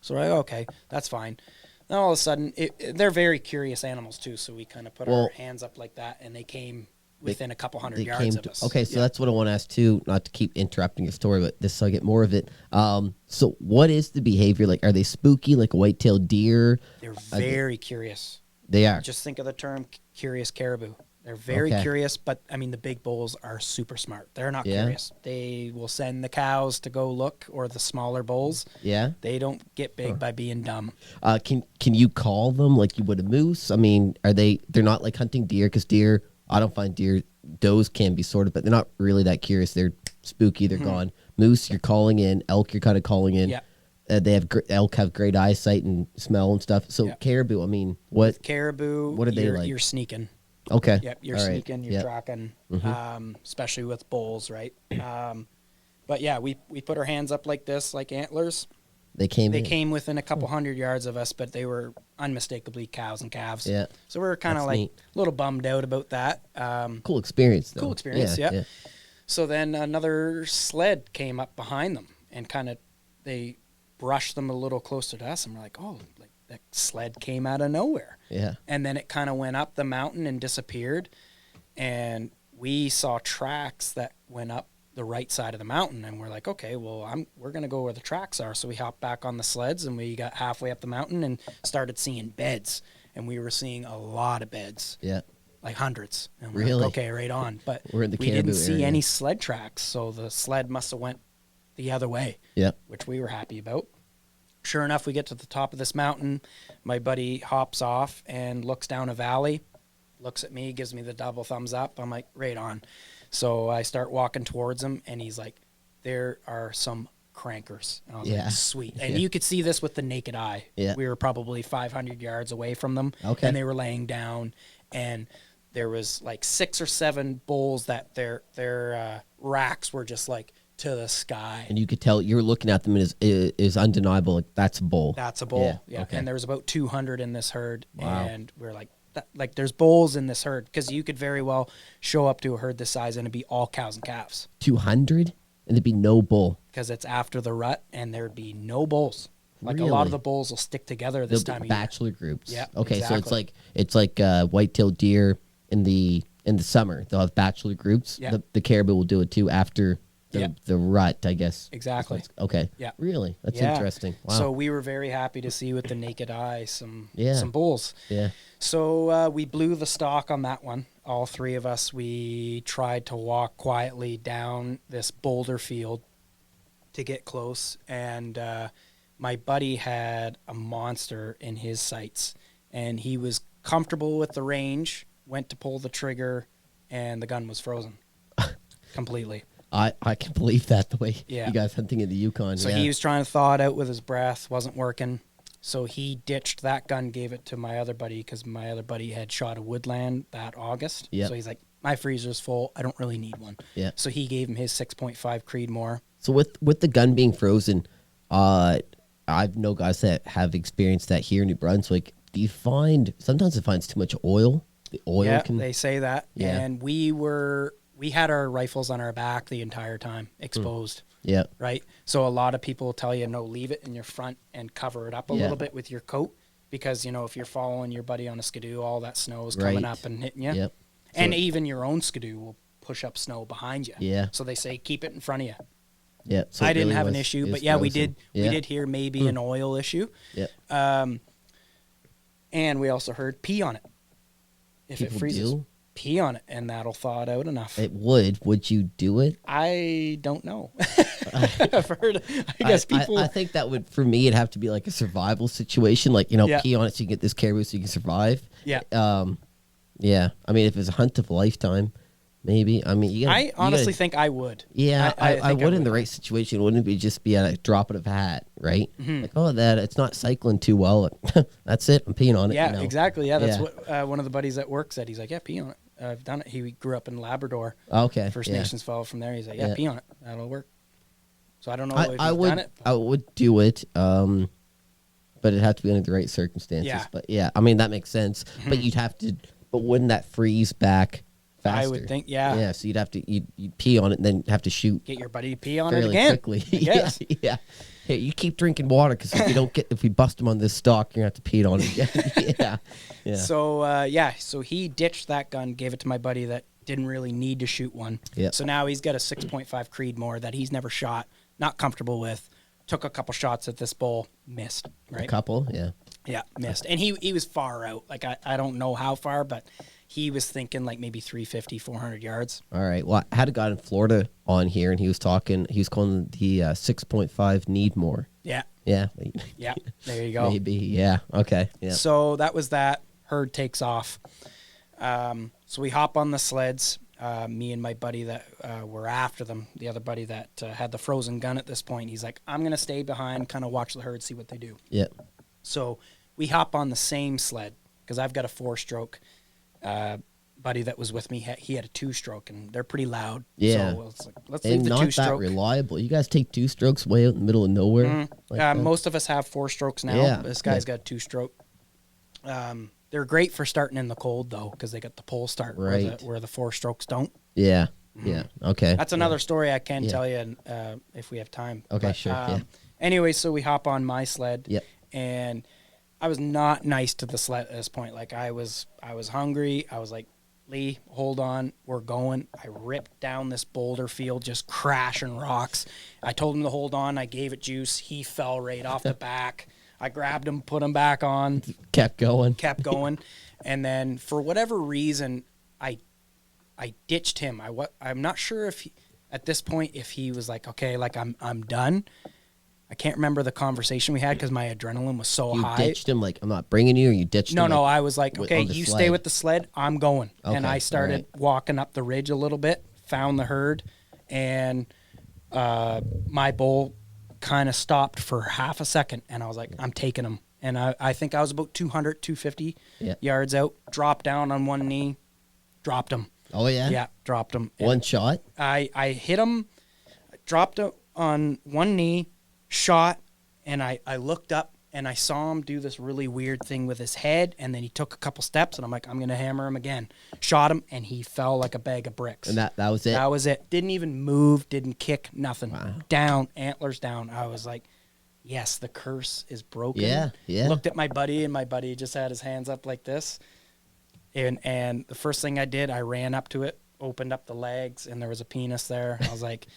So we're like, okay, that's fine. Then all of a sudden, they're very curious animals too, so we kind of put our hands up like that, and they came within a couple hundred yards of us. Okay, so that's what I want to ask too, not to keep interrupting your story, but this so I get more of it. So what is the behavior like? Are they spooky like a white-tailed deer? They're very curious. They are. Just think of the term curious caribou. They're very curious, but I mean the big bulls are super smart. They're not curious. They will send the cows to go look, or the smaller bulls. Yeah. They don't get big by being dumb. Can you call them like you would a moose? I mean, they're not like hunting deer, because deer, I don't find deer, does can be sort of, but they're not really that curious. They're spooky. They're gone. Moose, you're calling in. Elk, you're kind of calling in. Yeah. Elk have great eyesight and smell and stuff. So caribou, I mean, With caribou, what are they like? You're sneaking. Okay. Yep, you're sneaking, you're tracking, especially with bulls, right? But yeah, we put our hands up like this, like antlers. They came within a couple hundred yards of us, but they were unmistakably cows and calves. Yeah. So we were kind of like a little bummed out about that. Cool experience, though. Cool experience, yeah. So then another sled came up behind them, and they brushed them a little closer to us, and we're like, oh, like that sled came out of nowhere. Yeah. And then it kind of went up the mountain and disappeared, and we saw tracks that went up the right side of the mountain, and we're like, okay, well, we're gonna go where the tracks are. So we hopped back on the sleds, and we got halfway up the mountain and started seeing beds, and we were seeing a lot of beds, like hundreds. And we're like, okay, right on. But we're in the we didn't see area. any sled tracks, so the sled must have went the other way. Yeah, which we were happy about. Sure enough, we get to the top of this mountain. My buddy hops off and looks down a valley, looks at me, gives me the double thumbs up. I'm like, right on. So I start walking towards him, and he's like, there are some crankers. And I was like, sweet. And you could see this with the naked eye. Yeah. We were probably 500 yards away from them, and they were laying down, and there was like 6 or 7 bulls that their racks were just like to the sky. And you could tell, you were looking at them, and is undeniable. Like, that's a bull. That's a bull. Yeah. Okay. And there was about 200 in this herd. Wow. And we were like, there's bulls in this herd, because you could very well show up to a herd this size and it'd be all cows and calves. 200? And there'd be no bull. Because it's after the rut, and there'd be no bulls. Like really? A lot of the bulls will stick together this time of year. Bachelor groups. Yeah. Okay, exactly. so it's like white-tailed deer in the summer. They'll have bachelor groups. Yeah. The caribou will do it too after the rut, I guess. Exactly. Okay. Yeah. Really? That's interesting. Wow. So we were very happy to see with the naked eye some bulls. Yeah. So we blew the stock on that one. All 3 of us, we tried to walk quietly down this boulder field to get close. And my buddy had a monster in his sights, and he was comfortable with the range, went to pull the trigger, and the gun was frozen completely. I can believe that, the way Yeah. you guys hunting in the Yukon. So he was trying to thaw it out with his breath, wasn't working. So he ditched that gun, gave it to my other buddy, because my other buddy had shot a woodland that August. Yep. So he's like, my freezer's full. I don't really need one. Yeah. So he gave him his 6.5 Creedmoor. So with the gun being frozen, I know guys that have experienced that here in New Brunswick. do you find sometimes it finds too much oil? The oil can. They say that. Yeah. And we had our rifles on our back the entire time, exposed. Yeah. Right. So a lot of people tell you, no, leave it in your front and cover it up a little bit with your coat, because if you're following your buddy on a skidoo, all that snow is coming up and hitting you. Yep. And even your own skidoo will push up snow behind you. Yeah. So they say keep it in front of you. Yeah. So I didn't have an issue, but we did hear maybe an oil issue. Yeah. And we also heard pee on it. If People it freezes, do? pee on it, and that'll thaw it out enough. It would. Would you do it? I don't know. I've heard. I guess people. I think that would, for me, it'd have to be like a survival situation. Like, pee on it so you get this caribou so you can survive. Yeah. Yeah. I mean, if it's a hunt of a lifetime, maybe. I mean, I honestly think I would. Yeah, I would in the right situation. Wouldn't it just be a drop of a hat, right? Mm-hmm. Like, it's not cycling too well. That's it. I'm peeing on it. Yeah, exactly. Yeah, that's what one of the buddies at work said. He's like, yeah, pee on it. I've done it. He grew up in Labrador. Okay. First Nations fellow from there. He's like, yeah, pee on it. That'll work. So I don't know if you've done it. I would do it, but it'd have to be under the right circumstances. Yeah. But I mean, that makes sense. Mm-hmm. But you'd have to, but wouldn't that freeze back faster? I would think, yeah. Yeah, so you'd have to, you'd pee on it and then have to shoot. Get your buddy to pee on it again. Quickly. Yeah. Hey, you keep drinking water, because if we bust him on this stock, you're going to have to pee on it again. Yeah. So he ditched that gun, gave it to my buddy that didn't really need to shoot one. Yep. So now he's got a 6.5 Creedmoor that he's never shot, not comfortable with. Took a couple shots at this bull, missed. Right. A couple, yeah. Yeah, missed. And he was far out. Like, I don't know how far, but he was thinking like maybe 350, 400 yards. All right. Well, I had a guy in Florida on here, and he was calling the 6.5 Needmore. Yeah. Yeah. Yeah. There you go. Maybe. Yeah. Okay. Yeah. So that was that. Herd takes off. So we hop on the sleds. Me and my buddy that were after them, the other buddy that had the frozen gun at this point, he's like, I'm going to stay behind, kind of watch the herd, see what they do. Yeah. So we hop on the same sled, because I've got a 4-stroke. Buddy that was with me, he had a 2-stroke, and they're pretty loud. Yeah. So let's leave the 2-stroke. And not that reliable. You guys take 2 strokes way out in the middle of nowhere? Mm-hmm. Like most of us have 4 strokes now. Yeah. This guy's got a 2-stroke. They're great for starting in the cold, though, because they got the pole start where the 4 strokes don't. Yeah. Yeah. Okay. That's another story I can tell you if we have time. Okay, but, sure. Anyway, so we hop on my sled. Yep. And I was not nice to the sled at this point. Like, I was hungry. I was like, Lee, hold on, we're going. I ripped down this boulder field, just crashing rocks. I told him to hold on. I gave it juice. He fell right off the back. I grabbed him, put him back on. Kept going. And then for whatever reason, I ditched him. I'm not sure if at this point if he was like, okay, like I'm done. I can't remember the conversation we had because my adrenaline was so high. You ditched him like, I'm not bringing you, or you ditched him? No, I was like, okay, you stay with the sled, I'm going. Okay, and I started walking up the ridge a little bit, found the herd, and my bull kind of stopped for half a second, and I was like, I'm taking him. And I think I was about 200, 250 yards out, dropped down on one knee, dropped him. Oh, yeah? Yeah, dropped him. One shot? I hit him, dropped him on one knee, shot, and I looked up and I saw him do this really weird thing with his head, and then he took a couple steps, and I'm like, I'm going to hammer him again. Shot him, and he fell like a bag of bricks. And that was it? That was it. Didn't even move, didn't kick, nothing. Wow. Down, antlers down. I was like, yes, the curse is broken. Yeah. Looked at my buddy, and my buddy just had his hands up like this. And the first thing I did, I ran up to it, opened up the legs, and there was a penis there. I was like,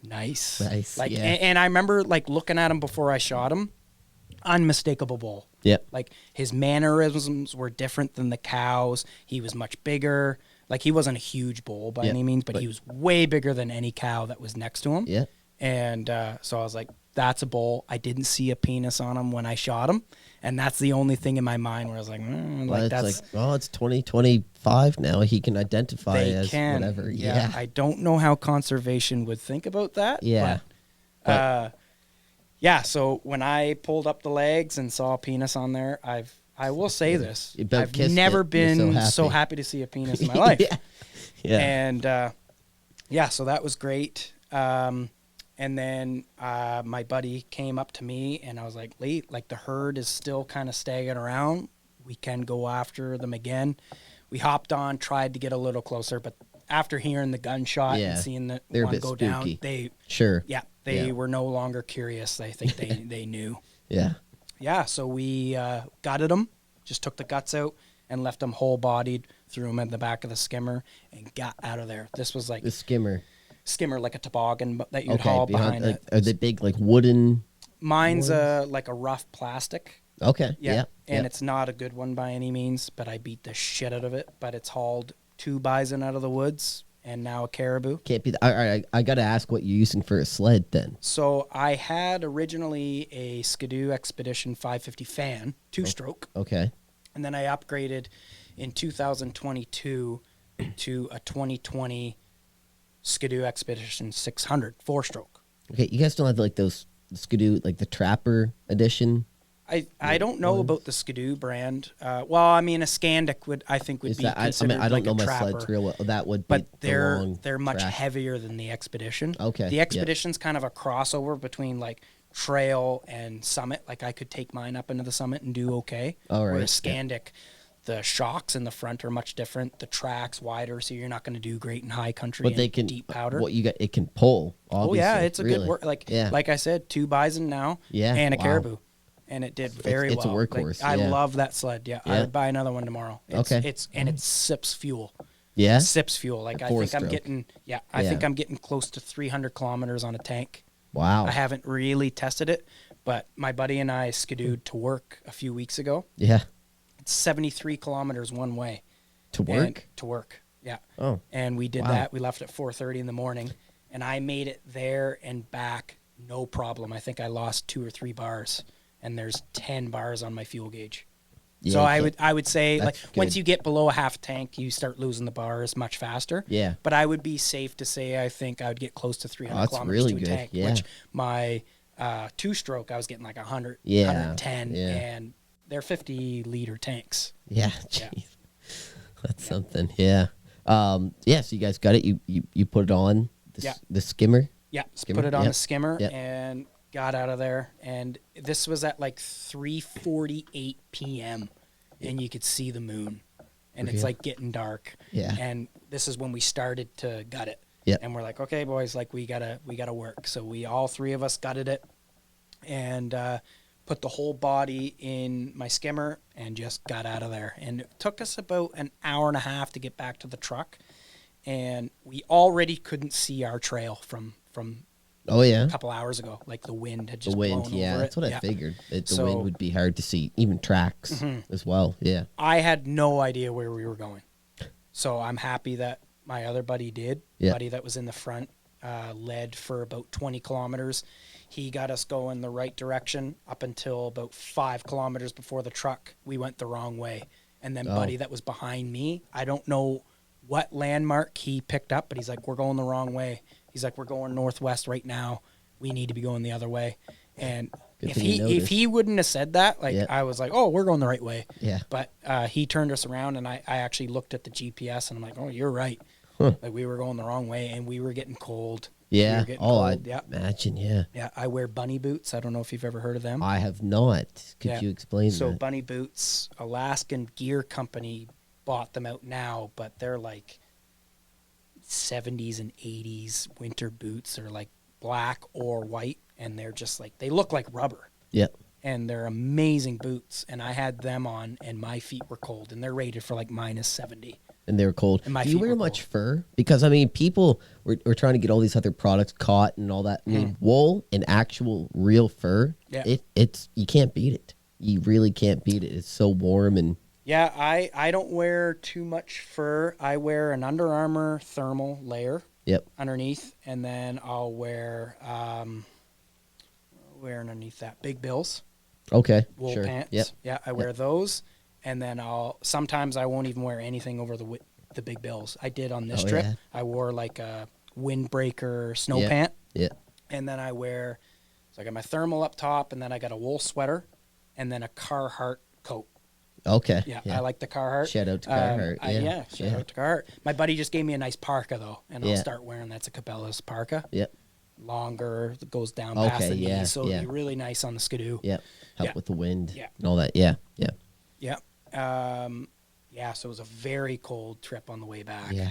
nice. Like, yeah. And I remember like looking at him before I shot him. Unmistakable bull. Yeah. Like his mannerisms were different than the cows. He was much bigger. Like he wasn't a huge bull by any means, but he was way bigger than any cow that was next to him. Yeah. And so I was like, that's a bull. I didn't see a penis on him when I shot him. And that's the only thing in my mind where I was like, it's 2025 now. He can identify as whatever. Yeah. I don't know how conservation would think about that. Yeah. But, so when I pulled up the legs and saw a penis on there, I will say this. I've never been so happy to see a penis in my life. Yeah. And so that was great. And then my buddy came up to me, and I was like, Lee, like the herd is still kind of staggering around. we can go after them again. We hopped on, tried to get a little closer, but after hearing the gunshot and seeing the one go down, they were no longer curious. I think they knew. Yeah. So we gutted them, just took the guts out and left them whole bodied, threw them in the back of the skimmer, and got out of there. This was like the skimmer, like a toboggan that you'd haul behind it. Are they big, like wooden? Mine's like a rough plastic. Okay. And it's not a good one by any means, but I beat the shit out of it. But it's hauled 2 bison out of the woods and now a caribou. Can't be. All right, I got to ask what you're using for a sled then. So I had originally a Skidoo Expedition 550 fan, 2-stroke. Okay. And then I upgraded in 2022 to a 2020 Skidoo Expedition 600, 4-stroke. Okay, you guys don't have like those Skidoo, like the Trapper edition? I don't know about the Skidoo brand. Well, I mean, a Scandic would be considered I don't know my Trapper. sleds real well. That would be but they're much track. heavier than the Expedition. Okay. The Expedition's kind of a crossover between like trail and summit. Like I could take mine up into the summit and do okay. All right. Whereas Scandic, the shocks in the front are much different. The track's wider, so you're not going to do great in high country. But they can deep powder. What you got? It can pull. Obviously. Oh yeah, it's a good work. Like I said, 2 bison now. And a caribou. And it did very well. It's a workhorse. Like, I love that sled. Yeah, I would buy another one tomorrow. It sips fuel. Yeah, it sips fuel. Like I think I'm getting. Yeah, I think I'm getting close to 300 kilometers on a tank. Wow. I haven't really tested it, but my buddy and I skidooed to work a few weeks ago. Yeah, it's 73 kilometers one way. To work. Yeah. Oh. And we did that. We left at 4:30 in the morning, and I made it there and back no problem. I think I lost 2 or 3 bars. And there's 10 bars on my fuel gauge. So I would say like once you get below a half tank, you start losing the bars much faster. Yeah. But I would be safe to say I think I would get close to 300 kilometers really to a good. tank. Yeah. Which my 2-stroke I was getting like 100, 110, and they're 50-liter tanks. Yeah. Jeez. That's something. Yeah. So you guys got it. You put it on the skimmer. Yeah. Put it on the skimmer and got out of there, and this was at like 3:48 p.m. and you could see the moon, and it's like getting dark. Yeah. And this is when we started to gut it. Yeah. And we're like, okay, boys, like we gotta work. So we all 3 of us gutted it, and put the whole body in my skimmer and just got out of there. And it took us about an hour and a half to get back to the truck, and we already couldn't see our trail from. Oh yeah, a couple hours ago, like the wind had just blown over it. That's what I figured. The wind would be hard to see, even tracks as well. Yeah, I had no idea where we were going, so I'm happy that my other buddy did. Buddy that was in the front led for about 20 kilometers. He got us going the right direction up until about 5 kilometers before the truck. We went the wrong way, and then buddy that was behind me, I don't know what landmark he picked up, but he's like, "We're going the wrong way." He's like, "We're going northwest right now. We need to be going the other way." And if he wouldn't have said that, like I was like, "Oh, we're going the right way." Yeah. But he turned us around, and I actually looked at the GPS, and I'm like, "Oh, you're right." Like we were going the wrong way, and we were getting cold. Yeah. We were getting cold. I imagine. Yeah. Yeah. I wear bunny boots. I don't know if you've ever heard of them. I have not. Could you explain that? So bunny boots, Alaskan Gear Company bought them out now, but they're like 70s and 80s winter boots. Are like black or white, and they're just like, they look like rubber. Yeah. And they're amazing boots, and I had them on, and my feet were cold, and they're rated for like -70. And they were cold. Do you wear much fur? Because I mean, people were trying to get all these other products, cotton and all that. I mean, wool and actual real fur. Yeah. It's you can't beat it. You really can't beat it. It's so warm and. Yeah, I don't wear too much fur. I wear an Under Armour thermal layer underneath, and then I'll wear underneath that Big Bills. Okay, wool pants. Yep. Yeah, I wear those, and then sometimes I won't even wear anything over the Big Bills. I did on this trip. Yeah. I wore like a windbreaker snow pant. Yeah. And then I got my thermal up top, and then I got a wool sweater, and then a Carhartt coat. Okay. Yeah, I like the Carhartt. Shout out to Carhartt. Shout out to Carhartt. My buddy just gave me a nice parka though, and I'll start wearing that's a Cabela's parka. Yep. Longer, that goes down past the knee, so it'll be really nice on the Skidoo. Yep. Help with the wind. Yeah. And all that. Yeah. Yeah. Yeah. So it was a very cold trip on the way back. Yeah.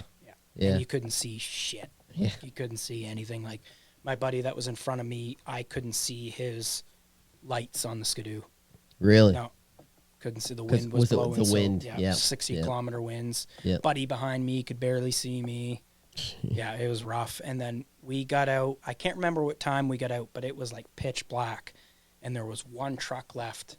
And you couldn't see shit. Yeah. You couldn't see anything. Like my buddy that was in front of me, I couldn't see his lights on the Skidoo. Really? No. Couldn't see. The wind was blowing. The wind. 60-kilometer winds. Yeah. Buddy behind me could barely see me. Yeah, it was rough. And then we got out. I can't remember what time we got out, but it was like pitch black. And there was one truck left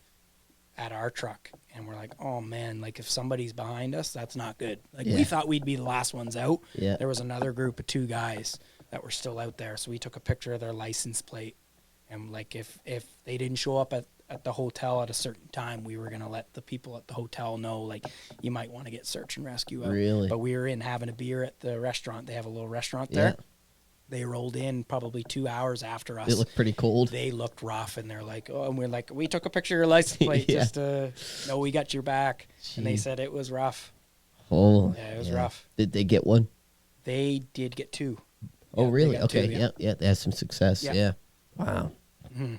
at our truck. And we're like, oh, man, like if somebody's behind us, that's not good. Like we thought we'd be the last ones out. Yeah. There was another group of 2 guys that were still out there. So we took a picture of their license plate. And like if they didn't show up at the hotel at a certain time, we were going to let the people at the hotel know, like, you might want to get search and rescue out. Really? But we were in having a beer at the restaurant. They have a little restaurant there. Yeah. They rolled in probably 2 hours after us. It looked pretty cold. They looked rough, and they're like, oh, and we're like, we took a picture of your license plate just to know we got your back. Jeez. And they said it was rough. Oh. Yeah, it was rough. Did they get one? They did get 2. Oh, really? Okay. 2, yeah. They had some success. Yeah. Wow. Mm-hmm.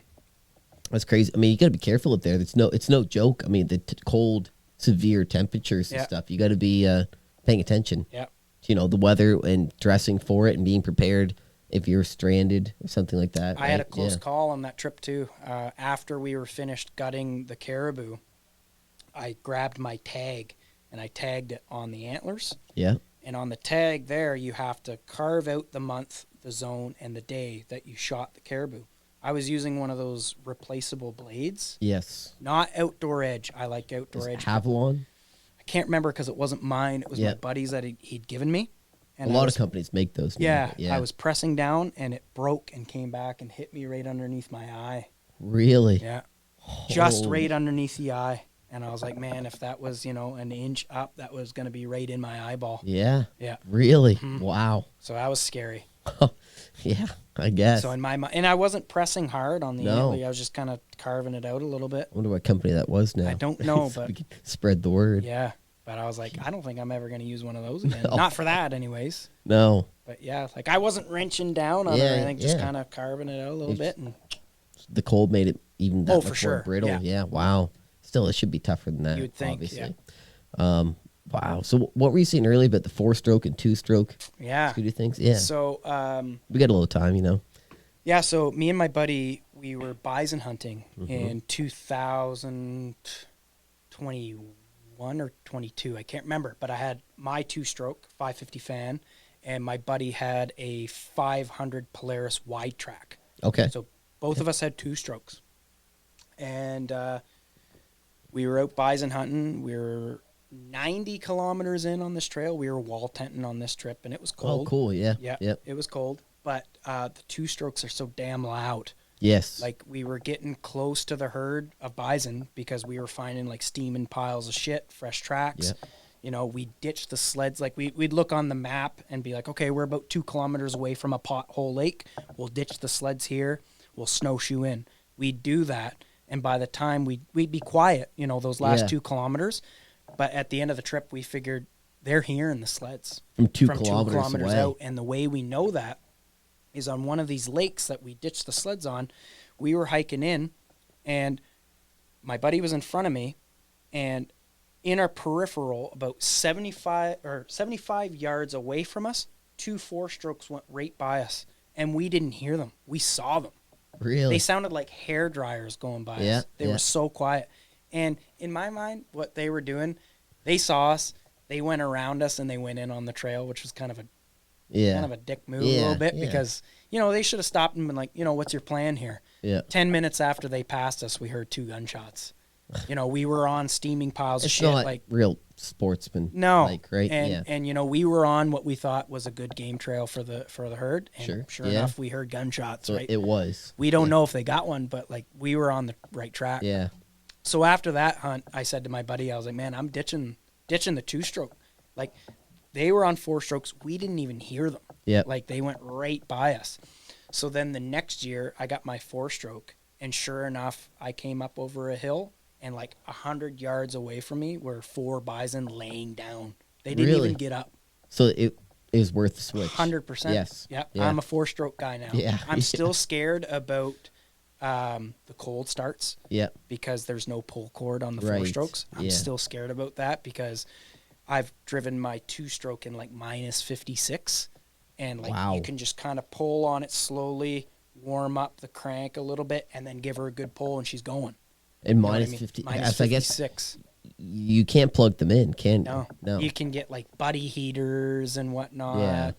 That's crazy. I mean, you got to be careful up there. It's no joke. I mean, the cold, severe temperatures and stuff. You got to be paying attention. Yeah. You know, the weather and dressing for it and being prepared if you're stranded or something like that. I had a close call on that trip too. After we were finished gutting the caribou, I grabbed my tag and I tagged it on the antlers. Yeah. And on the tag there, you have to carve out the month, the zone, and the day that you shot the caribou. I was using one of those replaceable blades. Yes. Not Outdoor Edge. I like Outdoor Edge. Havilon? I can't remember because it wasn't mine. It was my buddy's that he'd given me. And a lot of companies make those. Yeah. I was pressing down, and it broke and came back and hit me right underneath my eye. Really? Yeah. Just right underneath the eye. And I was like, man, if that was, an inch up, that was going to be right in my eyeball. Yeah. Yeah. Really? Mm-hmm. Wow. So that was scary. Yeah, I guess. So in my mind, and I wasn't pressing hard on the antler. I was just kind of carving it out a little bit. I wonder what company that was now. I don't know, but we could spread the word. Yeah, but I was like, I don't think I'm ever going to use one of those again. No. Not for that, anyways. No. But yeah, like I wasn't wrenching down on it or anything, just kind of carving it out a little bit. And the cold made it even that much more brittle. Yeah. Yeah. Wow. Still, it should be tougher than that. You would think. Obviously. Yeah. Wow. So what were you saying earlier about the 4-stroke and 2-stroke? Yeah. Scooter things? Yeah. So we got a little time, Yeah, so me and my buddy, we were bison hunting in 2021 or 22. I can't remember, but I had my 2-stroke 550 fan, and my buddy had a 500 Polaris wide track. Okay. So both of us had 2-strokes. And we were out bison hunting. We were 90 kilometers in on this trail. We were wall tenting on this trip, and it was cold. Oh, cool, yeah. Yeah, yep. It was cold, but the 2-strokes are so damn loud. Yes. Like, we were getting close to the herd of bison because we were finding, like, steaming piles of shit, fresh tracks. Yep. We ditched the sleds. Like, we'd look on the map and be like, okay, we're about 2 kilometers away from a pothole lake. We'll ditch the sleds here. We'll snowshoe in. We'd do that, and by the time we'd be quiet, those last 2 kilometers. But at the end of the trip, we figured they're hearing the sleds from 2 kilometers away. Out. And the way we know that is on one of these lakes that we ditched the sleds on. We were hiking in, and my buddy was in front of me, and in our peripheral, about 75 yards away from us, 2 4-strokes went right by us, and we didn't hear them. We saw them. Really? They sounded like hair dryers going by us. They were so quiet. And in my mind, what they were doing, they saw us, they went around us, and they went in on the trail, which was kind of a dick move a little bit because, they should have stopped and been like, what's your plan here? Yeah. 10 minutes after they passed us, we heard 2 gunshots. We were on steaming piles of it's shit. Not like real sportsman. No. Like, right? And we were on what we thought was a good game trail for the herd. And sure enough, we heard gunshots, so right? It was. We don't know if they got one, but like we were on the right track. Yeah. So after that hunt, I said to my buddy, I was like, man, I'm ditching the 2-stroke. Like, they were on 4-strokes. We didn't even hear them. Yeah. Like, they went right by us. So then the next year, I got my 4-stroke, and sure enough, I came up over a hill, and like 100 yards away from me were 4 bison laying down. They didn't even get up. So it is worth the switch. 100%. Yes. Yep. Yeah. I'm a 4-stroke guy now. Yeah. I'm still scared about the cold starts. Yeah. Because there's no pull cord on the Right. 4-strokes. I'm Yeah. still scared about that because I've driven my 2-stroke in like minus 56, and like Wow. you can just kind of pull on it slowly, warm up the crank a little bit, and then give her a good pull, and she's going. And You know what I minus mean? 50. Minus So I guess 56. you can't plug them in, can you? No. No. You can get like buddy heaters and whatnot, Yeah.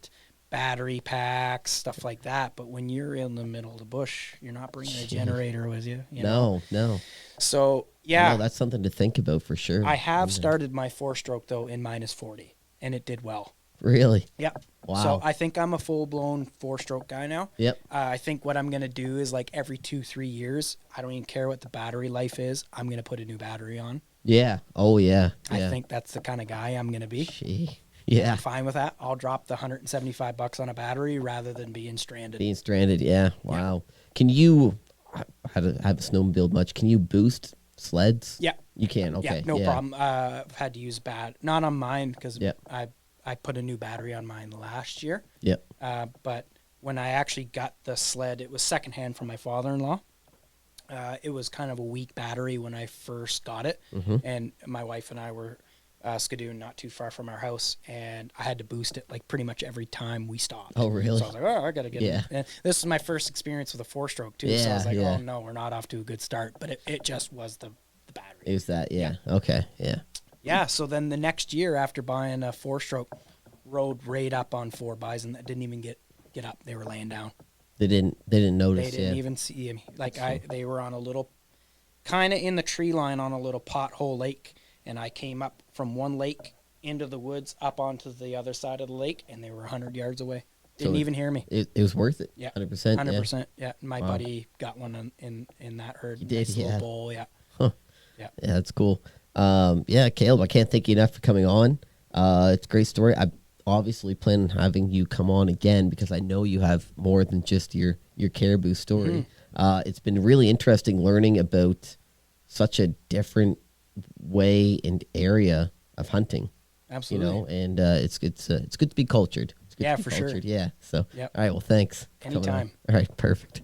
battery packs, stuff like that. But when you're in the middle of the bush, you're not bringing a generator with you. You know? No. So, I yeah. know, that's something to think about for sure. I have started my 4-stroke, though, in minus 40, and it did well. Really? Yeah. Wow. So I think I'm a full-blown 4-stroke guy now. Yep. I think what I'm going to do is like every 2-3 years, I don't even care what the battery life is, I'm going to put a new battery on. Yeah. Oh, yeah. I think that's the kind of guy I'm going to be. Gee. Yeah. I'm fine with that. I'll drop the $175 on a battery rather than being stranded. Being stranded, yeah. Wow. Can you, I have a snowmobile much, can you boost sleds? Yeah. You can, okay. Yeah, no problem. I've had to use not on mine because Yeah. I put a new battery on mine last year. Yep. But when I actually got the sled, it was secondhand from my father-in-law. It was kind of a weak battery when I first got it, and my wife and I were skidooing not too far from our house, and I had to boost it like pretty much every time we stopped. Oh, really? So I was like, oh, I got to get it. And this is my first experience with a 4-stroke too, so I was like, oh no, we're not off to a good start. But it just was the battery. It was that, yeah. Okay, yeah. Yeah, so then the next year after buying a 4-stroke, rode right up on 4 bison that didn't even get up. They were laying down. They didn't notice. They didn't even see me. Like they were on a little, kind of in the tree line on a little pothole lake, and I came up from one lake into the woods up onto the other side of the lake, and they were 100 yards away. Didn't even hear me. It was worth it. Yeah, 100%. 100%. Yeah, my buddy got one in that herd. He did, nice little bowl. Yeah. Huh. Yeah. Yeah, that's cool. Yeah, Caleb, I can't thank you enough for coming on. It's a great story. I obviously plan on having you come on again because I know you have more than just your Caribou story. It's been really interesting learning about such a different way and area of hunting. Absolutely. You know, and it's good to be cultured. It's good to be for cultured. sure. Yeah. So, Yep. all right. Well, thanks. for coming on. Anytime. All right. Perfect.